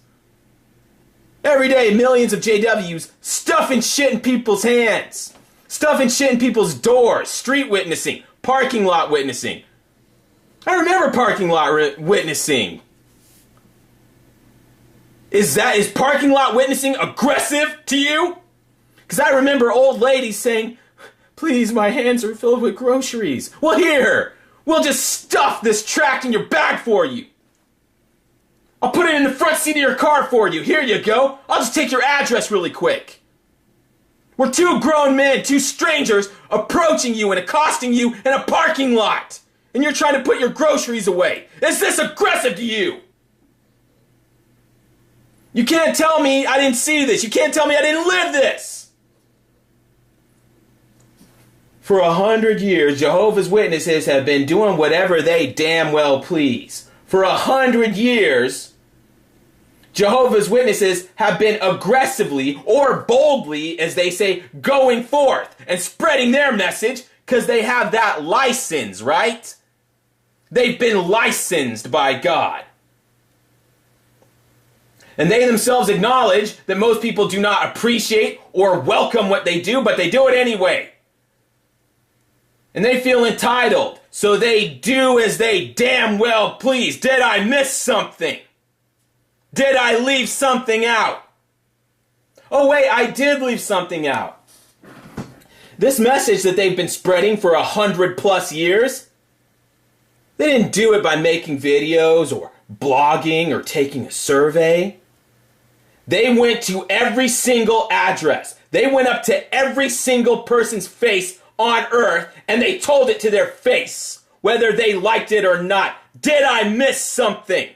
Every day, millions of JWs stuffing shit in people's hands. Stuffing shit in people's doors. Street witnessing. Parking lot witnessing. I remember parking lot witnessing. Is parking lot witnessing aggressive to you? Because I remember old ladies saying, please, my hands are filled with groceries. Well, here, we'll just stuff this tract in your bag for you. I'll put it in the front seat of your car for you. Here you go. I'll just take your address really quick. We're two grown men, two strangers, approaching you and accosting you in a parking lot. And you're trying to put your groceries away. Is this aggressive to you? You can't tell me I didn't see this. You can't tell me I didn't live this. For 100 years, Jehovah's Witnesses have been doing whatever they damn well please. For 100 years, Jehovah's Witnesses have been aggressively, or boldly, as they say, going forth and spreading their message because they have that license, right? They've been licensed by God. And they themselves acknowledge that most people do not appreciate or welcome what they do, but they do it anyway. And they feel entitled, so they do as they damn well please. Did I miss something? Did I leave something out? Oh wait, I did leave something out. This message that they've been spreading for 100+ years, they didn't do it by making videos or blogging or taking a survey. They went to every single address. They went up to every single person's face on earth and they told it to their face, whether they liked it or not. Did I miss something?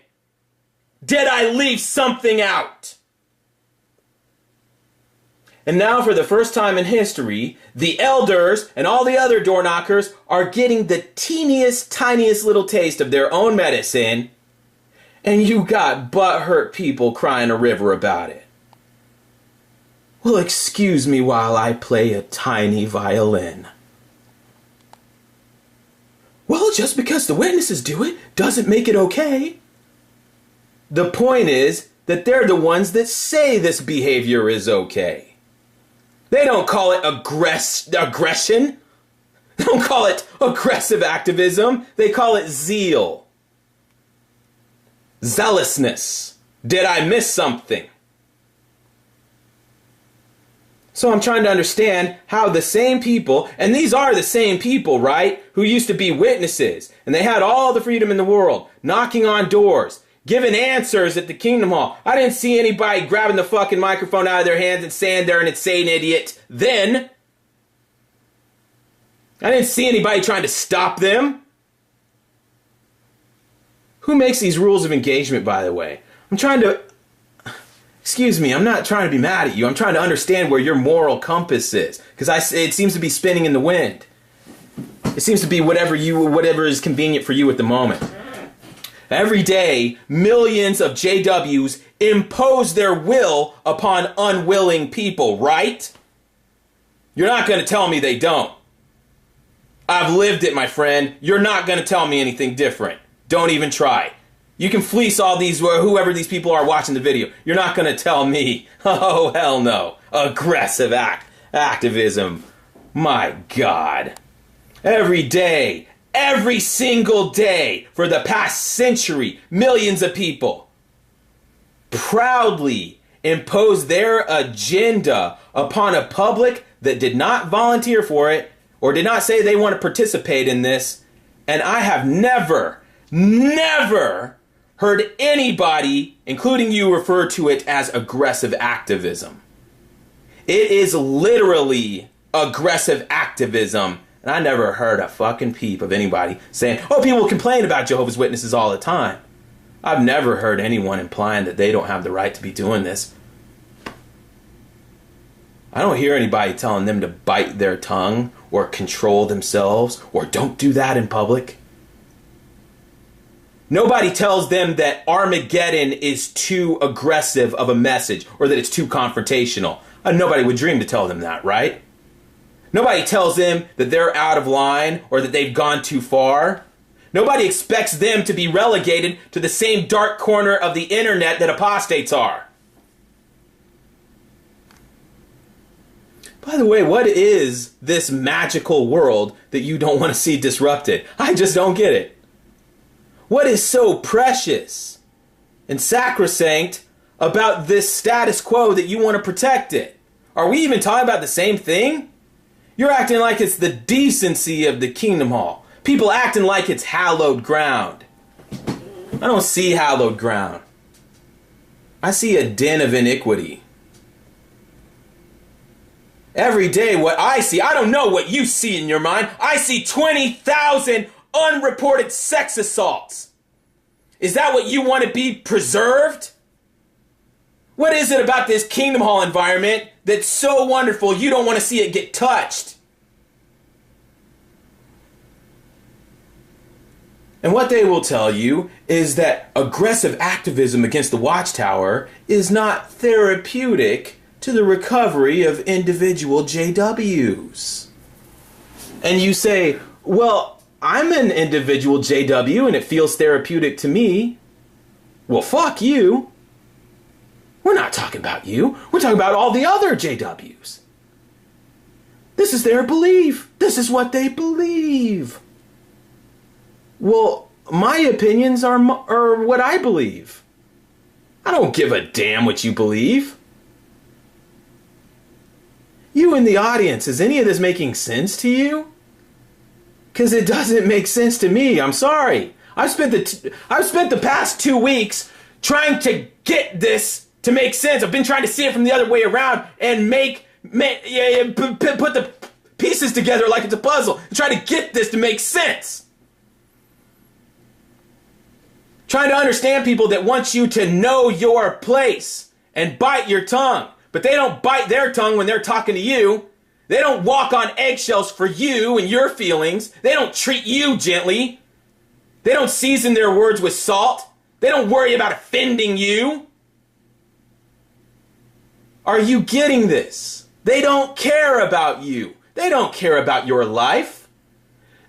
Did I leave something out? And now for the first time in history, the elders and all the other door knockers are getting the teeniest, tiniest little taste of their own medicine, and you got butthurt people crying a river about it. Well, excuse me while I play a tiny violin. Well, just because the witnesses do it doesn't make it okay. The point is that they're the ones that say this behavior is okay. They don't call it aggression. They don't call it aggressive activism. They call it zeal. Zealousness. Did I miss something? So I'm trying to understand how the same people, and these are the same people, right, who used to be witnesses, and they had all the freedom in the world, knocking on doors, giving answers at the Kingdom Hall. I didn't see anybody grabbing the fucking microphone out of their hands and saying they're an insane idiot then. I didn't see anybody trying to stop them. Who makes these rules of engagement, by the way? Excuse me, I'm not trying to be mad at you. I'm trying to understand where your moral compass is. Because it seems to be spinning in the wind. It seems to be whatever is convenient for you at the moment. Every day, millions of JWs impose their will upon unwilling people, right? You're not going to tell me they don't. I've lived it, my friend. You're not going to tell me anything different. Don't even try. You can fleece all these, whoever these people are watching the video. You're not going to tell me. Oh, hell no. Aggressive activism. My God. Every day, every single day, for the past century, millions of people proudly impose their agenda upon a public that did not volunteer for it or did not say they want to participate in this. And I have never heard anybody, including you, refer to it as aggressive activism. It is literally aggressive activism. And I never heard a fucking peep of anybody saying, oh, people complain about Jehovah's Witnesses all the time. I've never heard anyone implying that they don't have the right to be doing this. I don't hear anybody telling them to bite their tongue or control themselves or don't do that in public. Nobody tells them that Armageddon is too aggressive of a message or that it's too confrontational. Nobody would dream to tell them that, right? Nobody tells them that they're out of line or that they've gone too far. Nobody expects them to be relegated to the same dark corner of the internet that apostates are. By the way, what is this magical world that you don't want to see disrupted? I just don't get it. What is so precious and sacrosanct about this status quo that you want to protect it? Are we even talking about the same thing? You're acting like it's the decency of the Kingdom Hall. People acting like it's hallowed ground. I don't see hallowed ground. I see a den of iniquity. Every day what I see, I don't know what you see in your mind. I see 20,000 unreported sex assaults. Is that what you want to be preserved? What is it about this Kingdom Hall environment that's so wonderful you don't want to see it get touched? And what they will tell you is that aggressive activism against the Watchtower is not therapeutic to the recovery of individual JWs. And you say, well, I'm an individual JW and it feels therapeutic to me. Well, fuck you. We're not talking about you. We're talking about all the other JWs. This is their belief. This is what they believe. Well, my opinions are what I believe. I don't give a damn what you believe. You in the audience, is any of this making sense to you? Because it doesn't make sense to me. I'm sorry. I've spent the past 2 weeks trying to get this to make sense. I've been trying to see it from the other way around and put the pieces together like it's a puzzle and try to get this to make sense. Trying to understand people that want you to know your place and bite your tongue. But they don't bite their tongue when they're talking to you. They don't walk on eggshells for you and your feelings. They don't treat you gently. They don't season their words with salt. They don't worry about offending you. Are you getting this? They don't care about you. They don't care about your life.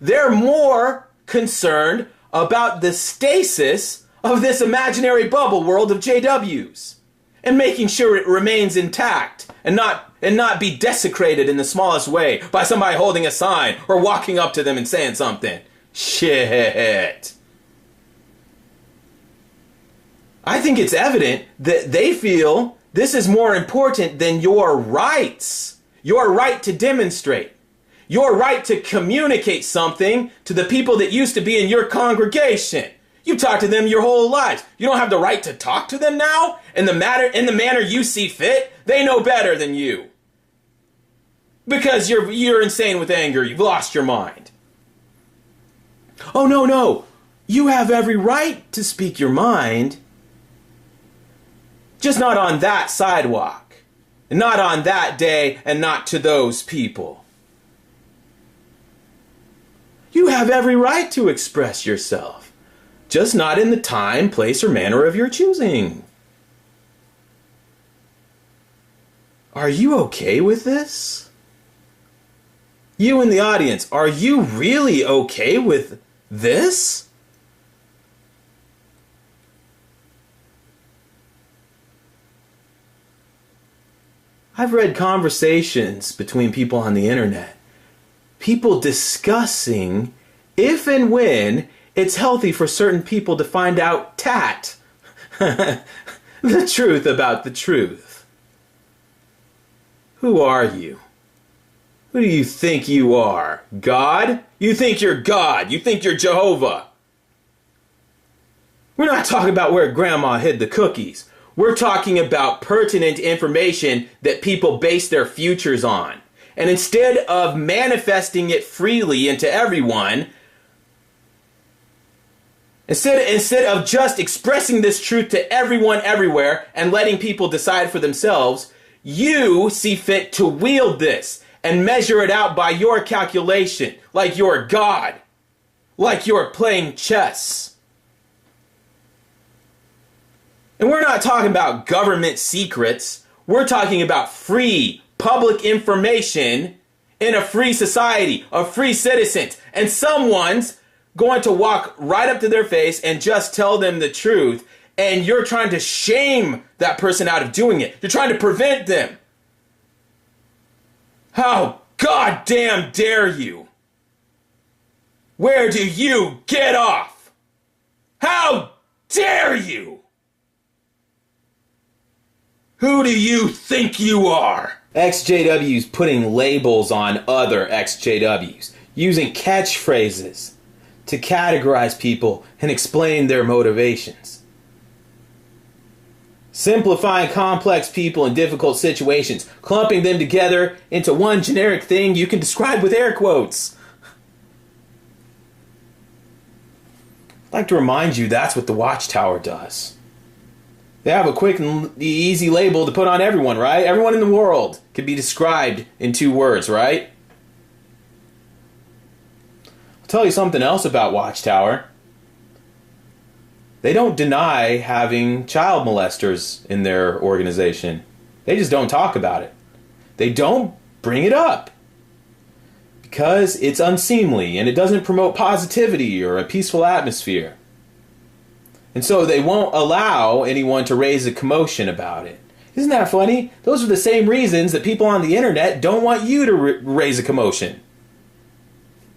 They're more concerned about the stasis of this imaginary bubble world of JWs and making sure it remains intact and not be desecrated in the smallest way by somebody holding a sign or walking up to them and saying something. Shit. I think it's evident that they feel this is more important than your rights. Your right to demonstrate. Your right to communicate something to the people that used to be in your congregation. You've talked to them your whole lives. You don't have the right to talk to them now in the manner you see fit. They know better than you. Because you're insane with anger. You've lost your mind. Oh, no. You have every right to speak your mind. Just not on that sidewalk. And not on that day and not to those people. You have every right to express yourself. Just not in the time, place, or manner of your choosing. Are you okay with this? You in the audience, are you really okay with this? I've read conversations between people on the internet. People discussing if and when it's healthy for certain people to find out the truth about the truth. Who are you? Who do you think you are? God? You think you're God. You think you're Jehovah. We're not talking about where Grandma hid the cookies. We're talking about pertinent information that people base their futures on. And instead of manifesting it freely into everyone, instead of just expressing this truth to everyone everywhere and letting people decide for themselves, you see fit to wield this and measure it out by your calculation, like you're God, like you're playing chess. And we're not talking about government secrets. We're talking about free public information in a free society of free citizens. And someone's going to walk right up to their face and just tell them the truth. And you're trying to shame that person out of doing it. You're trying to prevent them. How goddamn dare you? Where do you get off? How dare you? Who do you think you are? XJWs putting labels on other XJWs, using catchphrases to categorize people and explain their motivations. Simplifying complex people in difficult situations, clumping them together into one generic thing you can describe with air quotes. I'd like to remind you that's what the Watchtower does. They have a quick and easy label to put on everyone, right? Everyone in the world could be described in 2 words, right? I'll tell you something else about Watchtower. They don't deny having child molesters in their organization. They just don't talk about it. They don't bring it up because it's unseemly and it doesn't promote positivity or a peaceful atmosphere. And so they won't allow anyone to raise a commotion about it. Isn't that funny? Those are the same reasons that people on the internet don't want you to raise a commotion.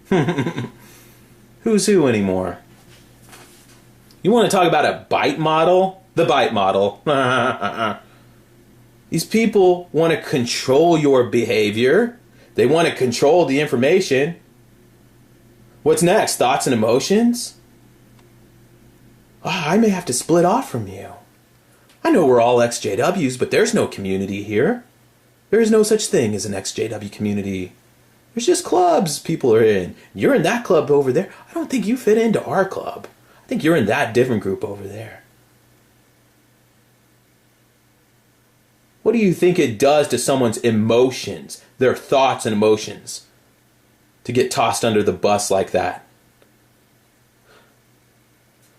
Who's who anymore? You want to talk about a bite model? The bite model. These people want to control your behavior. They want to control the information. What's next? Thoughts and emotions? I may have to split off from you. I know we're all XJWs, but there's no community here. There is no such thing as an XJW community. There's just clubs people are in. You're in that club over there. I don't think you fit into our club. I think you're in that different group over there. What do you think it does to someone's emotions, their thoughts and emotions, to get tossed under the bus like that?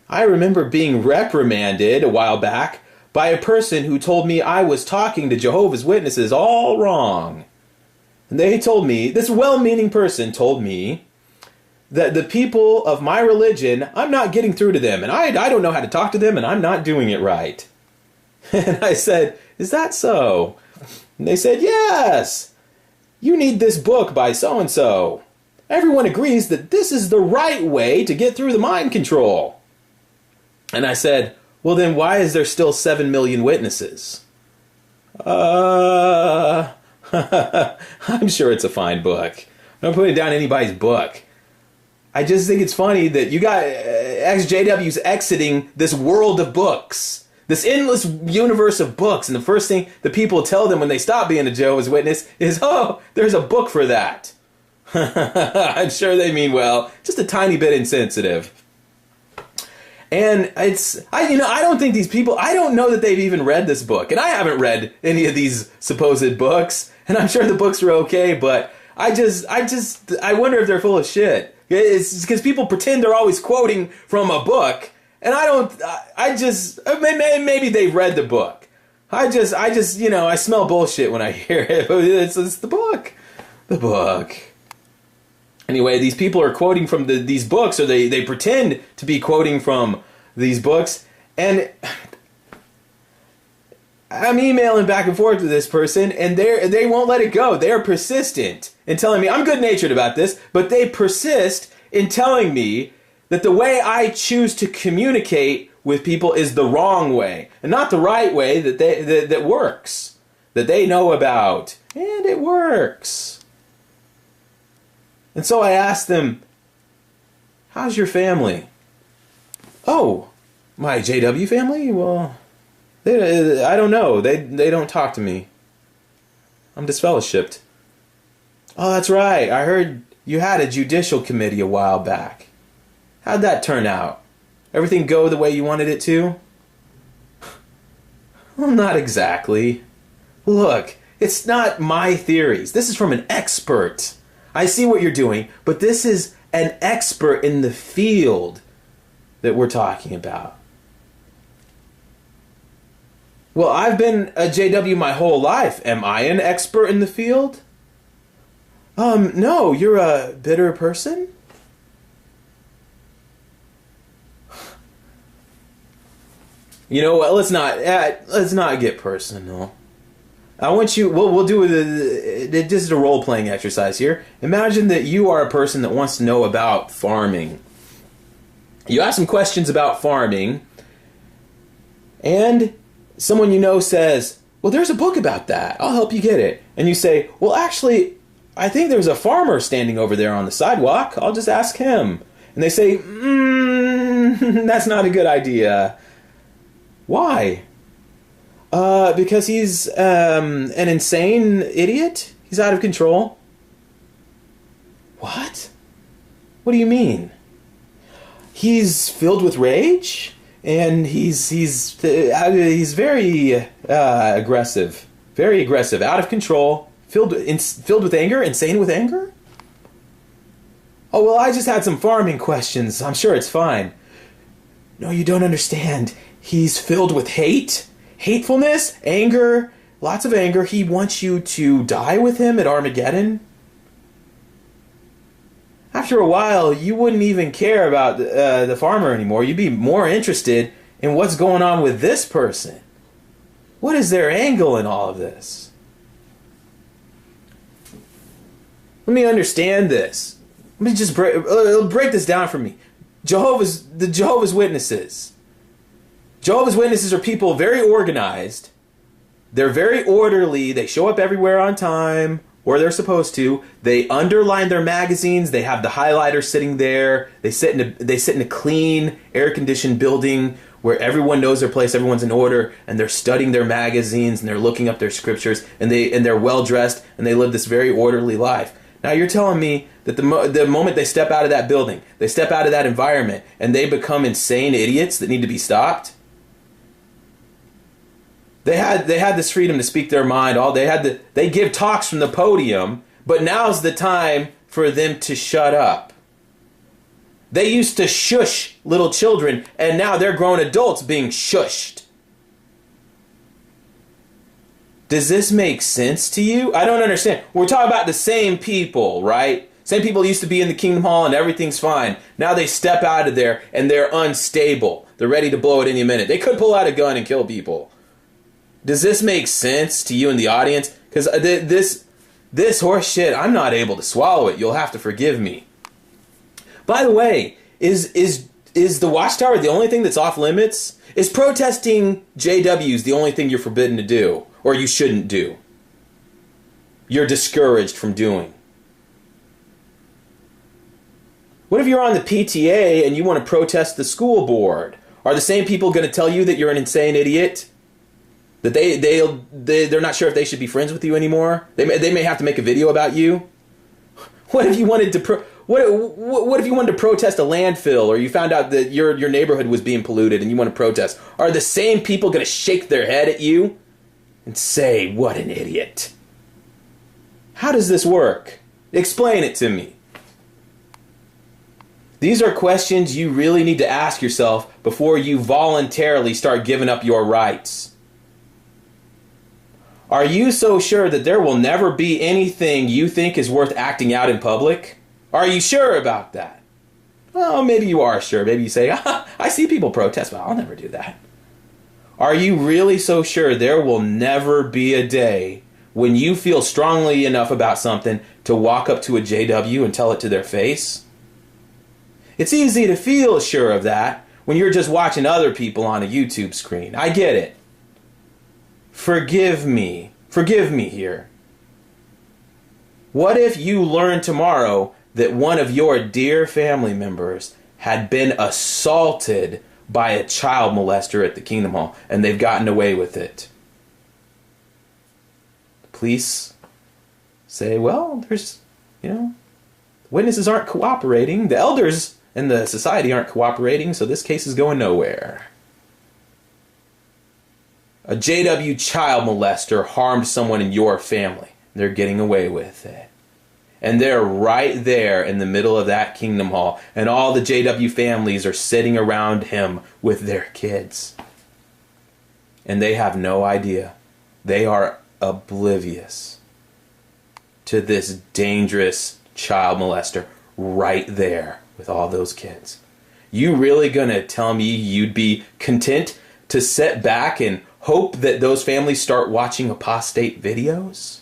I remember being reprimanded a while back by a person who told me I was talking to Jehovah's Witnesses all wrong. And they told me, this well-meaning person told me, that the people of my religion, I'm not getting through to them, and I don't know how to talk to them, and I'm not doing it right. And I said, is that so? And they said, yes. You need this book by so-and-so. Everyone agrees that this is the right way to get through the mind control. And I said, well then why is there still 7 million witnesses? I'm sure it's a fine book. I'm not putting down anybody's book. I just think it's funny that you got JW's exiting this world of books, this endless universe of books, and the first thing the people tell them when they stop being a Jehovah's Witness is, "Oh, there's a book for that." I'm sure they mean well, just a tiny bit insensitive. And I don't think these people, I don't know that they've even read this book, and I haven't read any of these supposed books, and I'm sure the books are okay, but I wonder if they're full of shit. It's because people pretend they're always quoting from a book, and maybe they've read the book. I smell bullshit when I hear it. It's the book. The book. Anyway, these people are quoting from these books, or they pretend to be quoting from these books, and I'm emailing back and forth with this person, and they won't let it go. They're persistent in telling me, I'm good-natured about this, but they persist in telling me that the way I choose to communicate with people is the wrong way, and not the right way that works, that they know about, and it works. And so I asked them, how's your family? Oh, my JW family? Well, I don't know. They don't talk to me. I'm disfellowshipped. Oh, that's right. I heard you had a judicial committee a while back. How'd that turn out? Everything go the way you wanted it to? Well, not exactly. Look, it's not my theories. This is from an expert. I see what you're doing, but this is an expert in the field that we're talking about. Well, I've been a JW my whole life. Am I an expert in the field? No, you're a bitter person? You know what, let's not get personal. I want you, we'll do this is a role-playing exercise here. Imagine that you are a person that wants to know about farming. You ask some questions about farming, and someone you know says, well, there's a book about that. I'll help you get it. And you say, well, actually, I think there's a farmer standing over there on the sidewalk. I'll just ask him. And they say, that's not a good idea. Why? Because he's an insane idiot? He's out of control? What? What do you mean? He's filled with rage, and he's very aggressive, out of control, filled with anger, insane with anger. Oh well, I just had some farming questions. I'm sure it's fine. No, you don't understand. He's filled with hate, hatefulness, anger, lots of anger. He wants you to die with him at Armageddon. After a while, you wouldn't even care about the farmer anymore. You'd be more interested in what's going on with this person. What is their angle in all of this? Let me understand this. Let me just break this down for me. The Jehovah's Witnesses. Jehovah's Witnesses are people very organized. They're very orderly. They show up everywhere on time, where they're supposed to. They underline their magazines. They have the highlighter sitting there. They sit in a clean, air-conditioned building where everyone knows their place, everyone's in order, and they're studying their magazines, and they're looking up their scriptures, and they're well-dressed, and they live this very orderly life. Now you're telling me that the moment they step out of that building, they step out of that environment, and they become insane idiots that need to be stopped? They had this freedom to speak their mind. They give talks from the podium, but now's the time for them to shut up. They used to shush little children, and now they're grown adults being shushed. Does this make sense to you? I don't understand. We're talking about the same people, right? Same people used to be in the Kingdom Hall and everything's fine. Now they step out of there and they're unstable. They're ready to blow at any minute. They could pull out a gun and kill people. Does this make sense to you in the audience? Because this horse shit, I'm not able to swallow it. You'll have to forgive me. By the way, is the Watchtower the only thing that's off limits? Is protesting JWs the only thing you're forbidden to do? Or you shouldn't do? You're discouraged from doing? What if you're on the PTA and you want to protest the school board? Are the same people going to tell you that you're an insane idiot? That they're not sure if they should be friends with you anymore? They may have to make a video about you? What if you wanted to what if you wanted to protest a landfill, or you found out that your neighborhood was being polluted and you want to protest? Are the same people going to shake their head at you and say, "What an idiot"? How does this work? Explain it to me. These are questions you really need to ask yourself before you voluntarily start giving up your rights. Are you so sure that there will never be anything you think is worth acting out in public? Are you sure about that? Well, maybe you are sure. Maybe you say, I see people protest, but I'll never do that. Are you really so sure there will never be a day when you feel strongly enough about something to walk up to a JW and tell it to their face? It's easy to feel sure of that when you're just watching other people on a YouTube screen. I get it. Forgive me here. What if you learn tomorrow that one of your dear family members had been assaulted by a child molester at the Kingdom Hall and they've gotten away with it? The police say, well, witnesses aren't cooperating. The elders and the society aren't cooperating, so this case is going nowhere. A JW child molester harmed someone in your family. They're getting away with it. And they're right there in the middle of that Kingdom Hall. And all the JW families are sitting around him with their kids. And they have no idea. They are oblivious to this dangerous child molester right there with all those kids. You really gonna tell me you'd be content to sit back and hope that those families start watching apostate videos?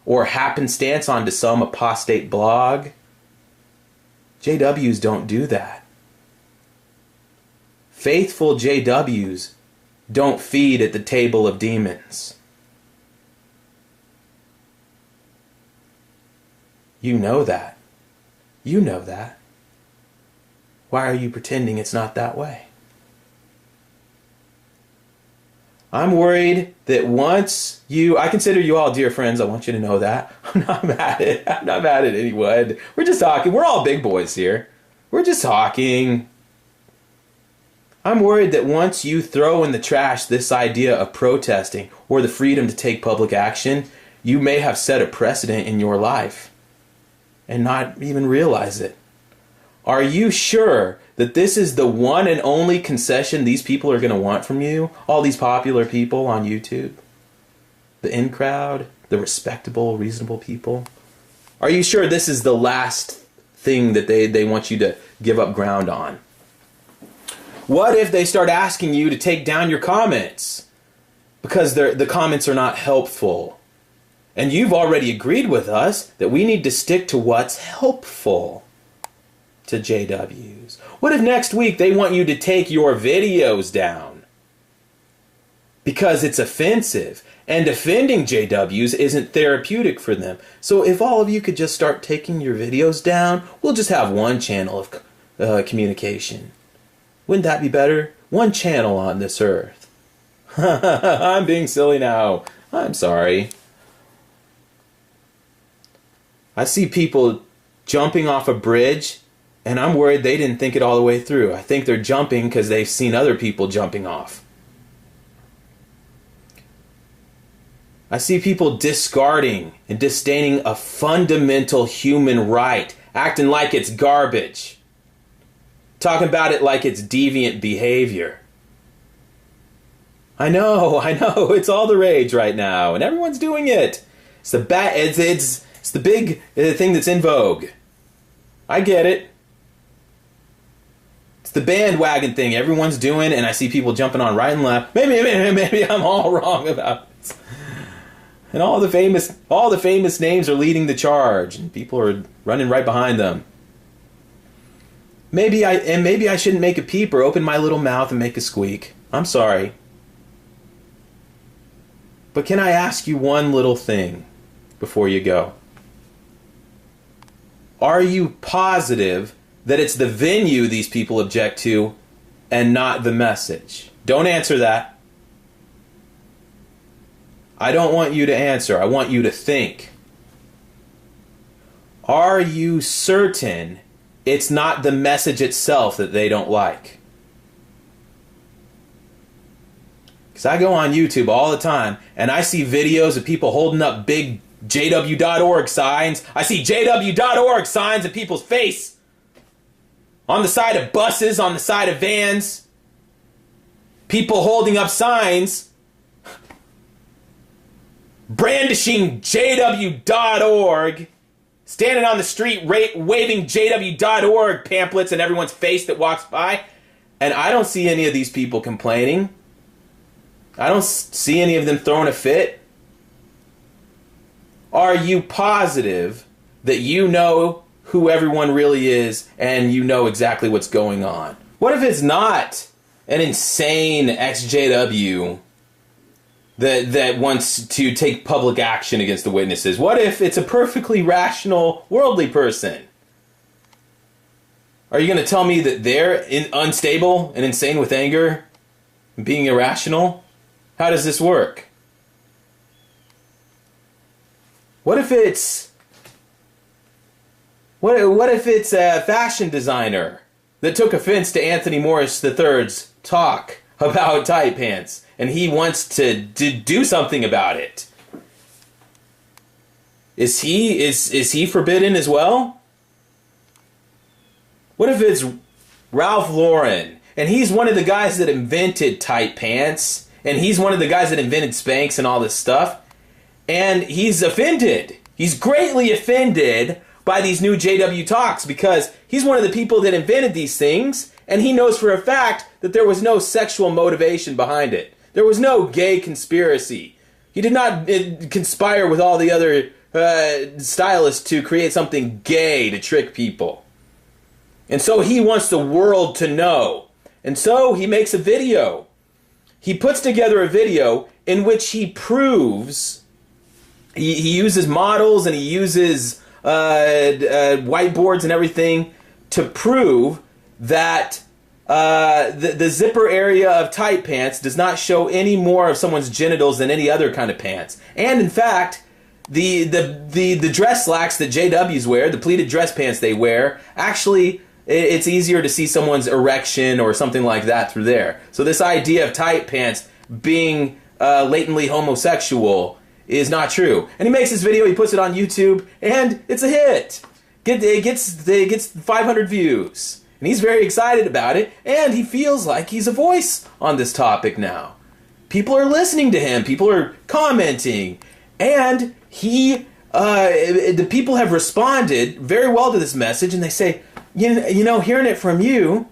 Or happenstance onto some apostate blog? JWs don't do that. Faithful JWs don't feed at the table of demons. You know that. You know that. Why are you pretending it's not that way? I'm worried that once I consider you all dear friends. I want you to know that. I'm not mad at anyone. We're just talking. We're all big boys here. We're just talking. I'm worried that once you throw in the trash this idea of protesting or the freedom to take public action, you may have set a precedent in your life and not even realize it. Are you sure that this is the one and only concession these people are going to want from you? All these popular people on YouTube? The in crowd? The respectable, reasonable people? Are you sure this is the last thing that they want you to give up ground on? What if they start asking you to take down your comments because the comments are not helpful? And you've already agreed with us that we need to stick to what's helpful to JWs. What if next week they want you to take your videos down because it's offensive, and offending JWs isn't therapeutic for them? So if all of you could just start taking your videos down, we'll just have one channel of communication. Wouldn't that be better? One channel on this earth. I'm being silly now. I'm sorry. I see people jumping off a bridge, and I'm worried they didn't think it all the way through. I think they're jumping because they've seen other people jumping off. I see people discarding and disdaining a fundamental human right, acting like it's garbage. Talking about it like it's deviant behavior. I know, it's all the rage right now, and everyone's doing it. It's the big thing that's in vogue. I get it. It's the bandwagon thing everyone's doing, and I see people jumping on right and left. Maybe I'm all wrong about this. And all the famous names are leading the charge, and people are running right behind them. Maybe I shouldn't make a peep or open my little mouth and make a squeak. I'm sorry. But can I ask you one little thing before you go? are you positive that it's the venue these people object to and not the message? Don't answer that. I don't want you to answer. I want you to think. Are you certain it's not the message itself that they don't like? Because I go on YouTube all the time and I see videos of people holding up big JW.org signs. I see JW.org signs in people's face. On the side of buses, on the side of vans. People holding up signs. Brandishing JW.org. Standing on the street waving JW.org pamphlets in everyone's face that walks by. And I don't see any of these people complaining. I don't see any of them throwing a fit. Are you positive that you know who everyone really is and you know exactly what's going on? What if it's not an insane ex-JW that wants to take public action against the witnesses? What if it's a perfectly rational, worldly person? Are you going to tell me that they're unstable and insane with anger and being irrational? How does this work? What if it's a fashion designer that took offense to Anthony Morris III's talk about tight pants and he wants to do something about it? Is he forbidden as well? What if it's Ralph Lauren and he's one of the guys that invented tight pants and he's one of the guys that invented Spanx and all this stuff? And he's offended. He's greatly offended by these new JW talks because he's one of the people that invented these things, and he knows for a fact that there was no sexual motivation behind it. There was no gay conspiracy. He did not conspire with all the other stylists to create something gay to trick people. And so he wants the world to know. And so he makes a video. He puts together a video in which he proves... He uses models and he uses whiteboards and everything to prove that the zipper area of tight pants does not show any more of someone's genitals than any other kind of pants. And in fact, the dress slacks that JWs wear, the pleated dress pants they wear, actually it's easier to see someone's erection or something like that through there. So this idea of tight pants being latently homosexual is not true. And he makes this video, he puts it on YouTube, and it's a hit. It gets 500 views. And he's very excited about it, and he feels like he's a voice on this topic now. People are listening to him, people are commenting, and the people have responded very well to this message, and they say, you know, hearing it from you,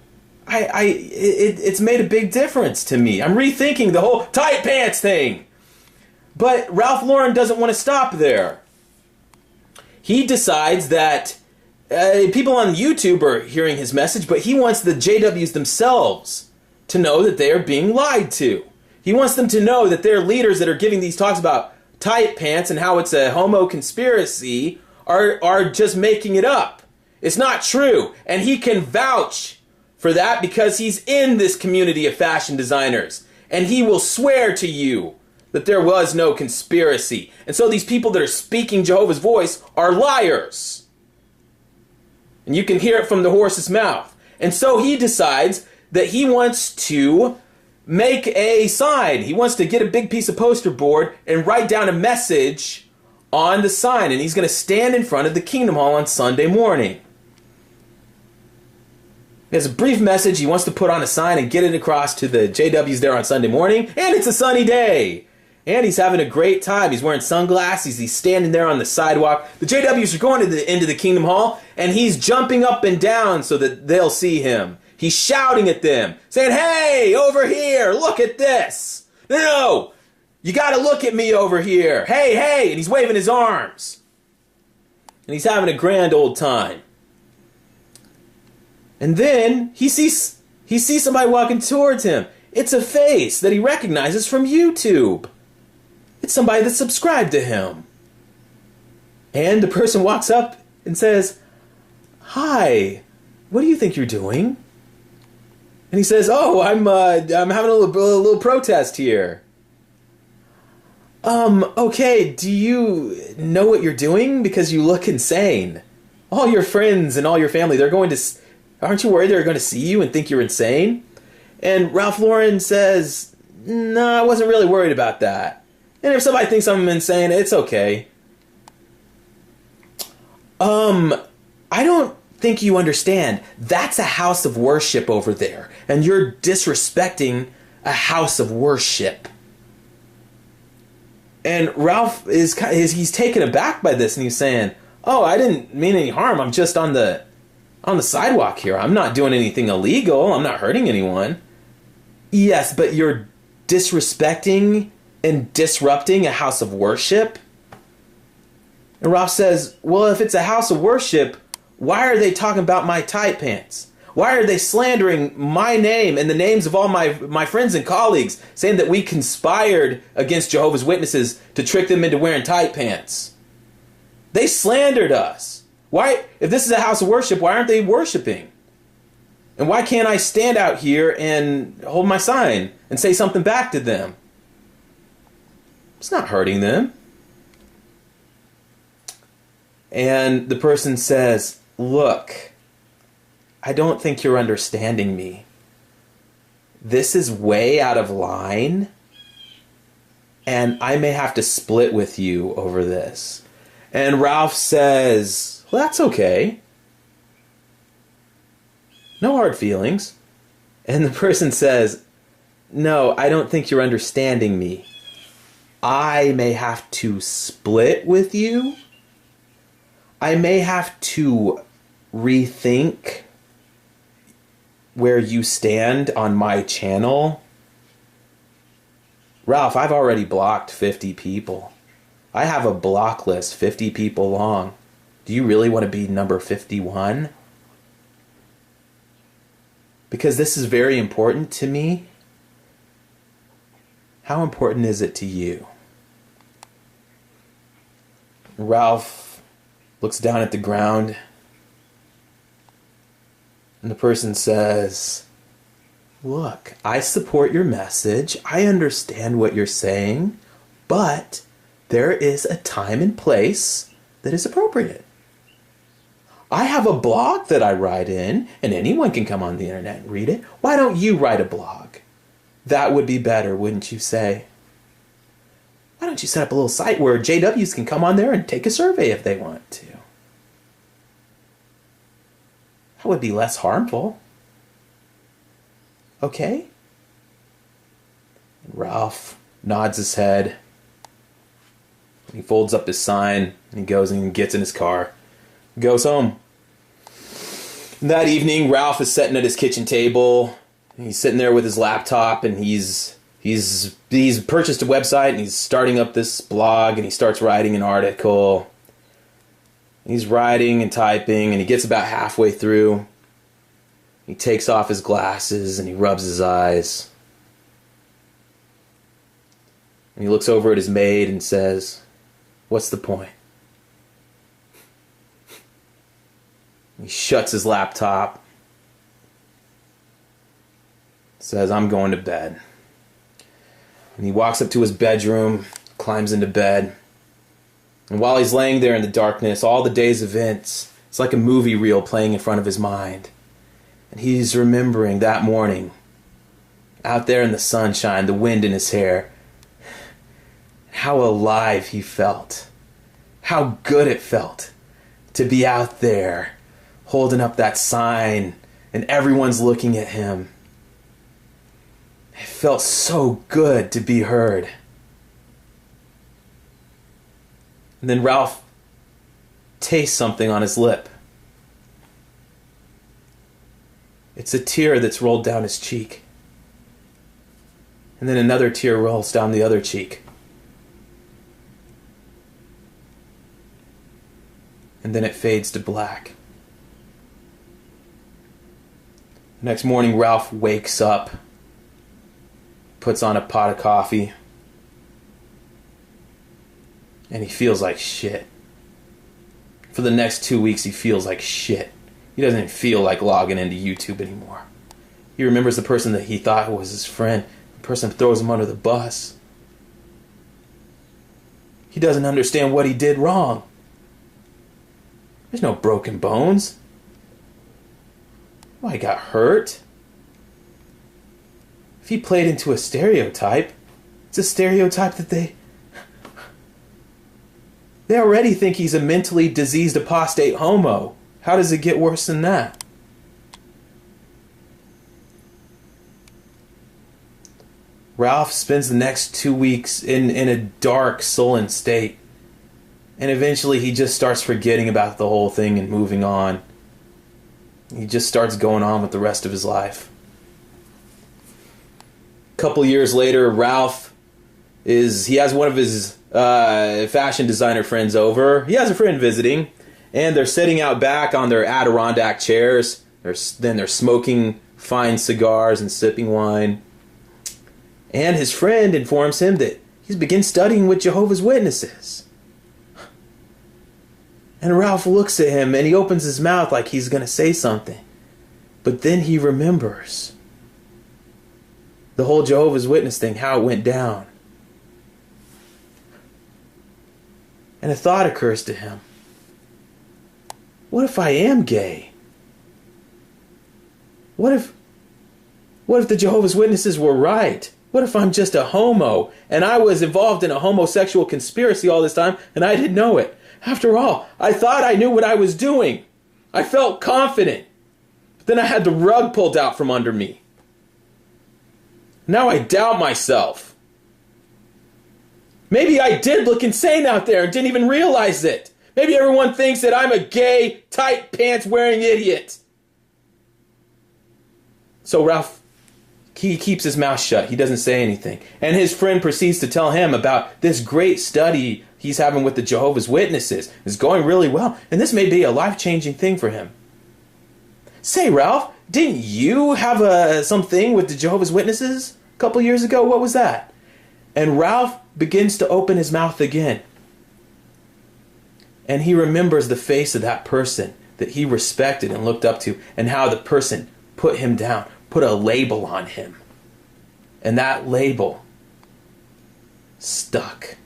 it's made a big difference to me. I'm rethinking the whole tight pants thing. But Ralph Lauren doesn't want to stop there. He decides that people on YouTube are hearing his message, but he wants the JWs themselves to know that they are being lied to. He wants them to know that their leaders that are giving these talks about tight pants and how it's a homo conspiracy are just making it up. It's not true. And he can vouch for that because he's in this community of fashion designers. And he will swear to you that there was no conspiracy. And so these people that are speaking Jehovah's voice are liars. And you can hear it from the horse's mouth. And so he decides that he wants to make a sign. He wants to get a big piece of poster board and write down a message on the sign. And he's going to stand in front of the Kingdom Hall on Sunday morning. He has a brief message he wants to put on a sign and get it across to the JWs there on Sunday morning. And it's a sunny day. And he's having a great time. He's wearing sunglasses. He's standing there on the sidewalk. The JWs are going into the Kingdom Hall, and he's jumping up and down so that they'll see him. He's shouting at them, saying, "Hey, over here, look at this. No, you got to look at me over here. Hey, hey." And he's waving his arms. And he's having a grand old time. And then he sees somebody walking towards him. It's a face that he recognizes from YouTube. It's somebody that subscribed to him. And the person walks up and says, "Hi, what do you think you're doing?" And he says, "Oh, I'm having a little protest here." Okay, do you know what you're doing? Because you look insane. All your friends and all your family, aren't you worried they're going to see you and think you're insane?" And Ralph Lauren says, "No, I wasn't really worried about that. And if somebody thinks I'm insane, it's okay." I don't think you understand. That's a house of worship over there, and you're disrespecting a house of worship. And Ralph he's taken aback by this, and he's saying, "Oh, I didn't mean any harm. I'm just on the sidewalk here. I'm not doing anything illegal. I'm not hurting anyone." "Yes, but you're disrespecting and disrupting a house of worship." And Ralph says, "Well, if it's a house of worship, why are they talking about my tight pants? Why are they slandering my name and the names of all my friends and colleagues, saying that we conspired against Jehovah's Witnesses to trick them into wearing tight pants? They slandered us. Why, if this is a house of worship, why aren't they worshiping? And why can't I stand out here and hold my sign and say something back to them? It's not hurting them." And the person says, "Look, I don't think you're understanding me. This is way out of line, and I may have to split with you over this." And Ralph says, "Well, that's okay. No hard feelings." And the person says, "No, I don't think you're understanding me. I may have to split with you. I may have to rethink where you stand on my channel. Ralph, I've already blocked 50 people. I have a block list 50 people long. Do you really want to be number 51? Because this is very important to me. How important is it to you?" Ralph looks down at the ground, and the person says, "Look, I support your message. I understand what you're saying, but there is a time and place that is appropriate. I have a blog that I write in, and anyone can come on the internet and read it. Why don't you write a blog? That would be better, wouldn't you say? Why don't you set up a little site where JWs can come on there and take a survey if they want to? That would be less harmful. Okay?" And Ralph nods his head. He folds up his sign, and he goes and gets in his car. He goes home. That evening, Ralph is sitting at his kitchen table. He's sitting there with his laptop, and he's purchased a website, and he's starting up this blog, and he starts writing an article. He's writing and typing, and he gets about halfway through. He takes off his glasses, and he rubs his eyes. And he looks over at his maid and says, "What's the point?" He shuts his laptop. Says, "I'm going to bed." And he walks up to his bedroom, climbs into bed. And while he's laying there in the darkness, all the day's events, it's like a movie reel playing in front of his mind. And he's remembering that morning, out there in the sunshine, the wind in his hair, how alive he felt. How good it felt to be out there, holding up that sign, and everyone's looking at him. It felt so good to be heard. And then Ralph tastes something on his lip. It's a tear that's rolled down his cheek. And then another tear rolls down the other cheek. And then it fades to black. The next morning, Ralph wakes up, puts on a pot of coffee, and he feels like shit. For the next 2 weeks, he feels like shit. He doesn't even feel like logging into YouTube anymore. He remembers the person that he thought was his friend. The person throws him under the bus. He doesn't understand what he did wrong. There's no broken bones. Well, he got hurt. If he played into a stereotype, it's a stereotype that they already think he's a mentally diseased apostate homo. How does it get worse than that? Ralph spends the next 2 weeks in a dark, sullen state. And eventually he just starts forgetting about the whole thing and moving on. He just starts going on with the rest of his life. A couple years later, Ralph he has one of his fashion designer friends over. He has a friend visiting, and they're sitting out back on their Adirondack chairs. They're smoking fine cigars and sipping wine. And his friend informs him that he's begun studying with Jehovah's Witnesses. And Ralph looks at him and he opens his mouth like he's going to say something. But then he remembers the whole Jehovah's Witness thing, how it went down. And a thought occurs to him. What if I am gay? What if the Jehovah's Witnesses were right? What if I'm just a homo and I was involved in a homosexual conspiracy all this time and I didn't know it? After all, I thought I knew what I was doing. I felt confident. But then I had the rug pulled out from under me. Now I doubt myself. Maybe I did look insane out there and didn't even realize it. Maybe everyone thinks that I'm a gay, tight pants wearing idiot. So Ralph, he keeps his mouth shut. He doesn't say anything. And his friend proceeds to tell him about this great study he's having with the Jehovah's Witnesses. It's going really well. And this may be a life-changing thing for him. Say, Ralph, didn't you have something with the Jehovah's Witnesses a couple years ago? What was that? And Ralph begins to open his mouth again. And he remembers the face of that person that he respected and looked up to, and how the person put him down, put a label on him. And that label stuck.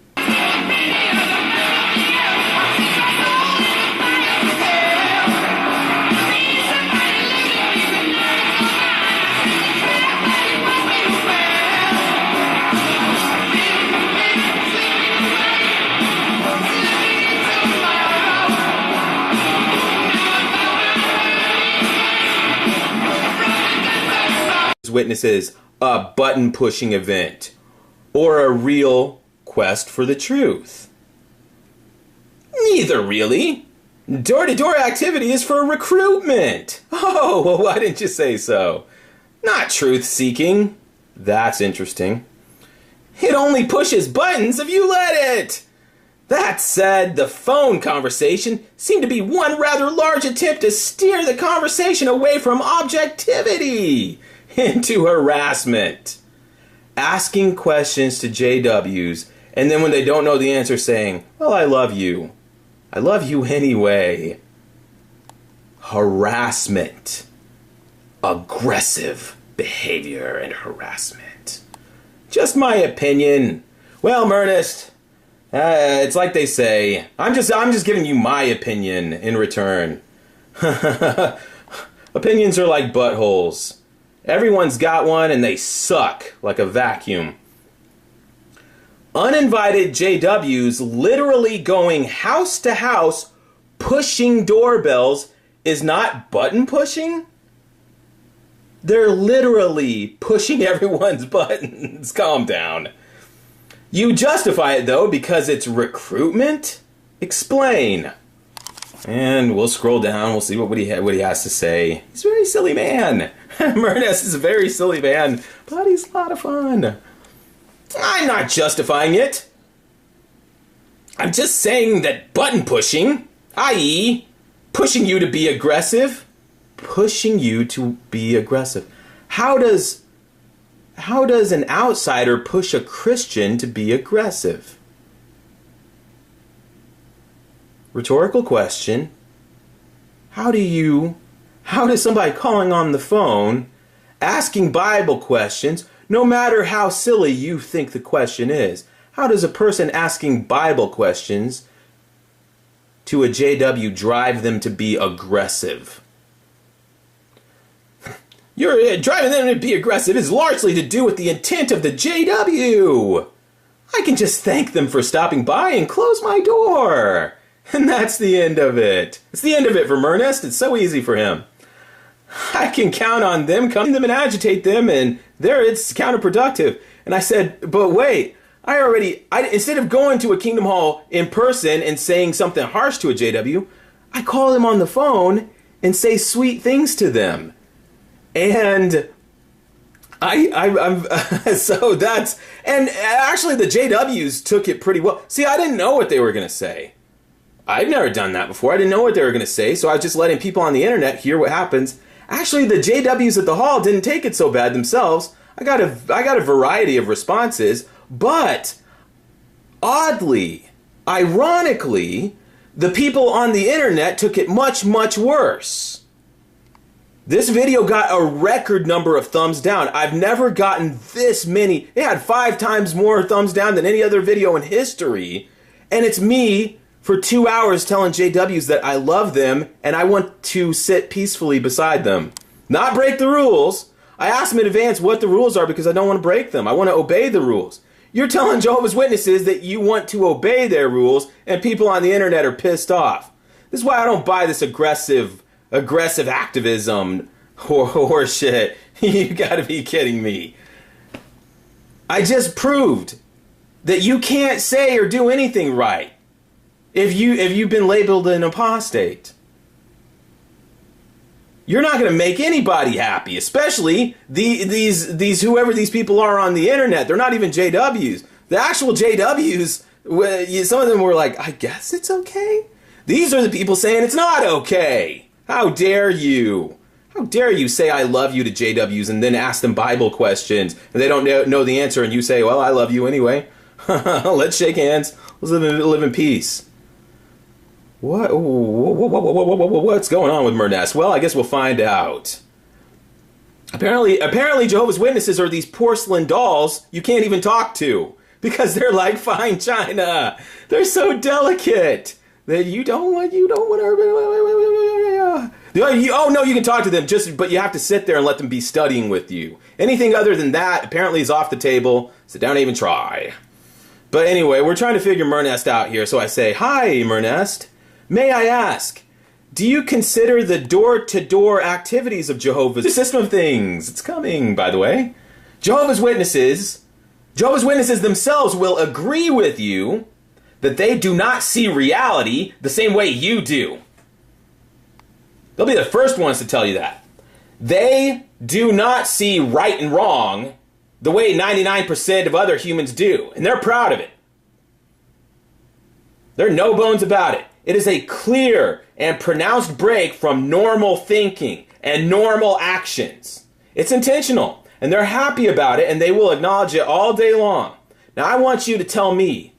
Witnesses a button-pushing event or a real quest for the truth? Neither, really. Door-to-door activity is for recruitment. Oh, well, why didn't you say so? Not truth-seeking. That's interesting. It only pushes buttons if you let it. That said, the phone conversation seemed to be one rather large attempt to steer the conversation away from objectivity into harassment. Asking questions to JWs, and then when they don't know the answer saying, well, I love you. I love you anyway. Harassment. Aggressive behavior and harassment. Just my opinion. Well, Ernest, it's like they say, I'm just giving you my opinion in return. Opinions are like buttholes. Everyone's got one and they suck like a vacuum. Uninvited JWs literally going house to house pushing doorbells is not button pushing? They're literally pushing everyone's buttons. Calm down. You justify it though because it's recruitment? Explain. And we'll scroll down, we'll see what he has to say. He's a very silly man. Ernest is a very silly man, but he's a lot of fun. I'm not justifying it. I'm just saying that button pushing, i.e., pushing you to be aggressive, How does an outsider push a Christian to be aggressive? Rhetorical question. How do you How does somebody calling on the phone, asking Bible questions, no matter how silly you think the question is, how does a person asking Bible questions to a JW drive them to be aggressive? You're driving them to be aggressive is largely to do with the intent of the JW. I can just thank them for stopping by and close my door. And that's the end of it. It's the end of it for Ernest. It's so easy for him. I can count on them, come to them and agitate them, and there it's counterproductive. And I said, but wait, instead of going to a Kingdom Hall in person and saying something harsh to a JW, I call them on the phone and say sweet things to them. And I'm so that's, and actually the JWs took it pretty well. See, I didn't know what they were going to say. I've never done that before. I didn't know what they were going to say, so I was just letting people on the internet hear what happens. Actually, the JWs at the hall didn't take it so bad themselves. I got a variety of responses, but oddly, ironically, the people on the internet took it much, much worse. This video got a record number of thumbs down. I've never gotten this many. It had 5 times more thumbs down than any other video in history. And it's me for 2 hours telling JWs that I love them and I want to sit peacefully beside them. Not break the rules. I asked them in advance what the rules are because I don't want to break them. I want to obey the rules. You're telling Jehovah's Witnesses that you want to obey their rules and people on the internet are pissed off. This is why I don't buy this aggressive activism horseshit. You gotta be kidding me. I just proved that you can't say or do anything right if you've been labeled an apostate. You're not going to make anybody happy, especially these whoever these people are on the internet. They're not even JWs. The actual JWs, some of them were like, I guess it's okay. These are the people saying it's not okay. How dare you? How dare you say I love you to JWs and then ask them Bible questions and they don't know the answer and you say, well, I love you anyway. Let's shake hands. Let's live in peace. What's going on with Ernest? Well, I guess we'll find out. Apparently Jehovah's Witnesses are these porcelain dolls you can't even talk to because they're like fine china. They're so delicate that you don't want oh no, you can talk to them but you have to sit there and let them be studying with you. Anything other than that apparently is off the table, so don't even try. But anyway, we're trying to figure Ernest out here, so I say, hi Ernest. May I ask, do you consider the door-to-door activities of Jehovah's system of things? It's coming, by the way. Jehovah's Witnesses themselves will agree with you that they do not see reality the same way you do. They'll be the first ones to tell you that. They do not see right and wrong the way 99% of other humans do, and they're proud of it. There are no bones about it. It is a clear and pronounced break from normal thinking and normal actions. It's intentional, and they're happy about it, and they will acknowledge it all day long. Now, I want you to tell me,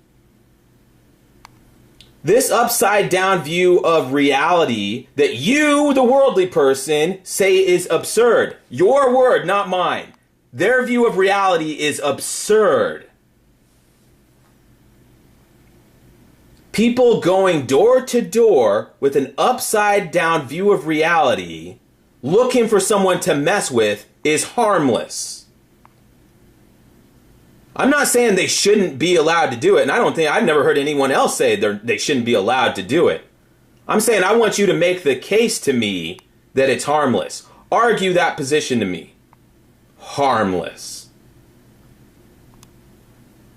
this upside-down view of reality that you, the worldly person, say is absurd. Your word, not mine. Their view of reality is absurd. People going door to door with an upside down view of reality, looking for someone to mess with, is harmless. I'm not saying they shouldn't be allowed to do it, and I've never heard anyone else say they shouldn't be allowed to do it. I'm saying I want you to make the case to me that it's harmless. Argue that position to me. Harmless.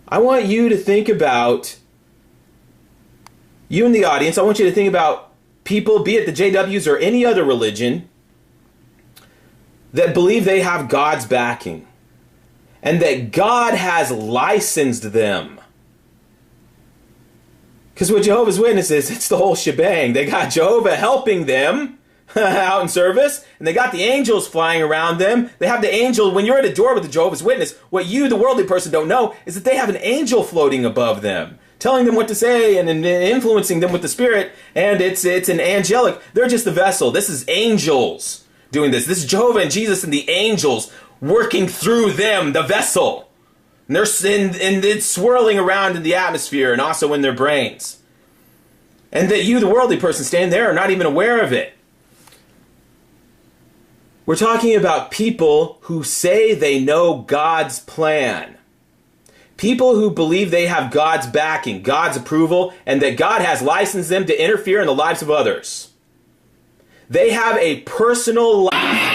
I want you to think about, you in the audience, I want you to think about people, be it the JWs or any other religion, that believe they have God's backing and that God has licensed them. Because with Jehovah's Witnesses, it's the whole shebang. They got Jehovah helping them out in service, and they got the angels flying around them. They have the angel, when you're at a door with a Jehovah's Witness, what you, the worldly person, don't know is that they have an angel floating above them. telling them what to say and influencing them with the Spirit, and it's an angelic. They're just the vessel. This is angels doing this. This is Jehovah and Jesus and the angels working through them, the vessel. And it's swirling around in the atmosphere and also in their brains. And that you, the worldly person, standing there, are not even aware of it. We're talking about people who say they know God's plan. People who believe they have God's backing, God's approval, and that God has licensed them to interfere in the lives of others. They have a personal life.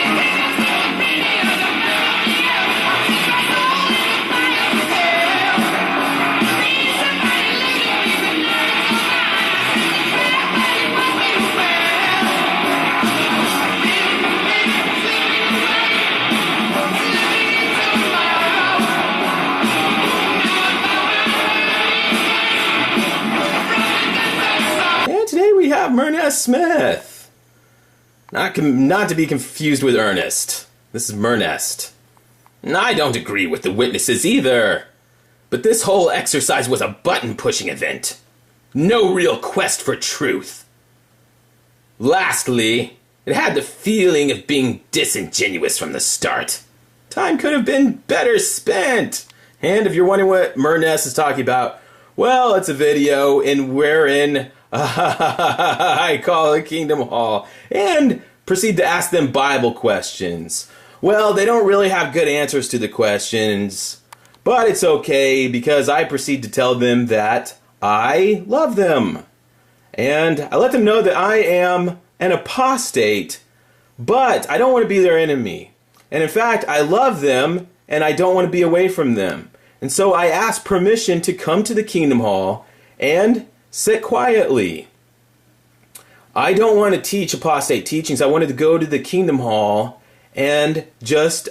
We have Murness Smith. Not to be confused with Ernest. This is Murness. I don't agree with the witnesses either. But this whole exercise was a button-pushing event. No real quest for truth. Lastly, it had the feeling of being disingenuous from the start. Time could have been better spent. And if you're wondering what Murness is talking about, well, it's a video wherein I call it Kingdom Hall and proceed to ask them Bible questions. Well, they don't really have good answers to the questions, but it's okay because I proceed to tell them that I love them. And I let them know that I am an apostate, but I don't want to be their enemy. And in fact, I love them and I don't want to be away from them. And so I ask permission to come to the Kingdom Hall and sit quietly. I don't want to teach apostate teachings. I wanted to go to the Kingdom Hall and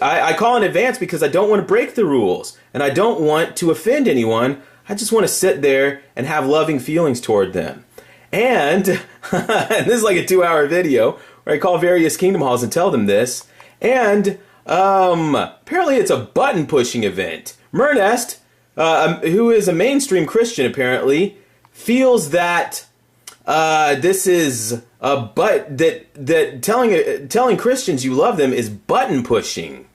I call in advance because I don't want to break the rules and I don't want to offend anyone. I just want to sit there and have loving feelings toward them. And this is like a 2-hour video where I call various Kingdom Halls and tell them this. And apparently it's a button-pushing event. Murness, who is a mainstream Christian apparently, feels that this is that telling Christians you love them is button pushing.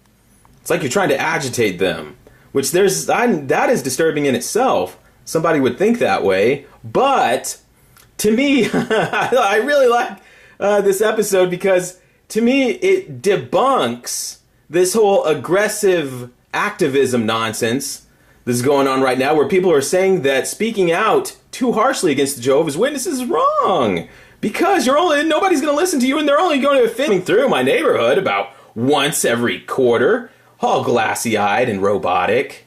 It's like you're trying to agitate them, which that is disturbing in itself. Somebody would think that way, but to me, I really like this episode because to me it debunks this whole aggressive activism nonsense that's going on right now, where people are saying that speaking out too harshly against the Jehovah's Witnesses is wrong because nobody's going to listen to you and they're only going to offend through my neighborhood about once every quarter, all glassy-eyed and robotic.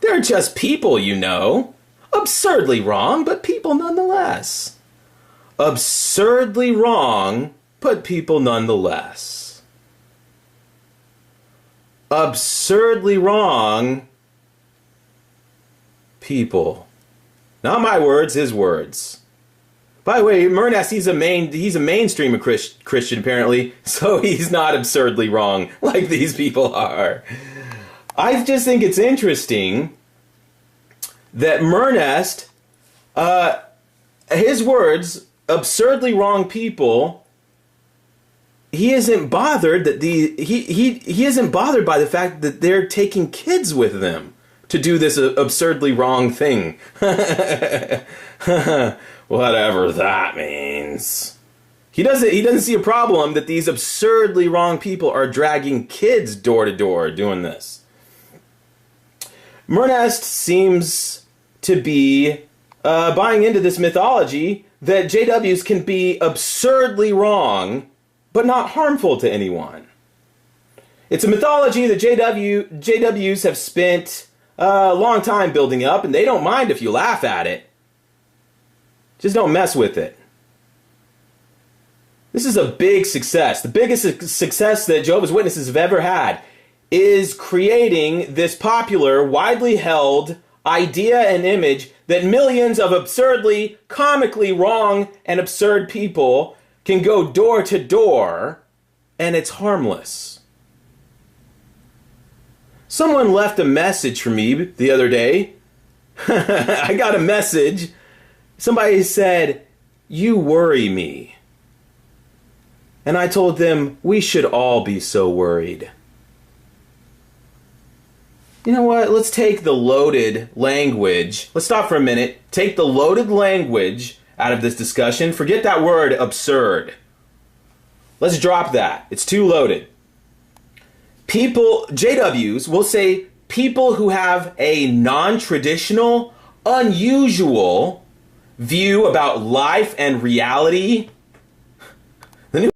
They're just people, you know. Absurdly wrong, but people nonetheless. Absurdly wrong, but people nonetheless. Absurdly wrong people. Not my words, his words. By the way, Murness, he's a mainstream Christian apparently, so he's not absurdly wrong like these people are. I just think it's interesting that Murness, his words, absurdly wrong people, he isn't bothered that he isn't bothered by the fact that they're taking kids with them to do this absurdly wrong thing. Whatever that means. He doesn't see a problem that these absurdly wrong people are dragging kids door to door doing this. Murness seems to be buying into this mythology that JWs can be absurdly wrong but not harmful to anyone. It's a mythology that JWs have spent a long time building up, and they don't mind if you laugh at it. Just don't mess with it. This is a big success. The biggest success that Jehovah's Witnesses have ever had is creating this popular, widely held idea and image that millions of absurdly, comically wrong and absurd people can go door to door, and it's harmless. Someone left a message for me the other day I got a message. Somebody said, "You worry me." And I told them, we should all be so worried. You know what? Let's take the loaded language. Let's stop for a minute. Take the loaded language out of this discussion. Forget that word absurd. Let's drop that. It's too loaded. People, JWs, will say people who have a non-traditional, unusual view about life and reality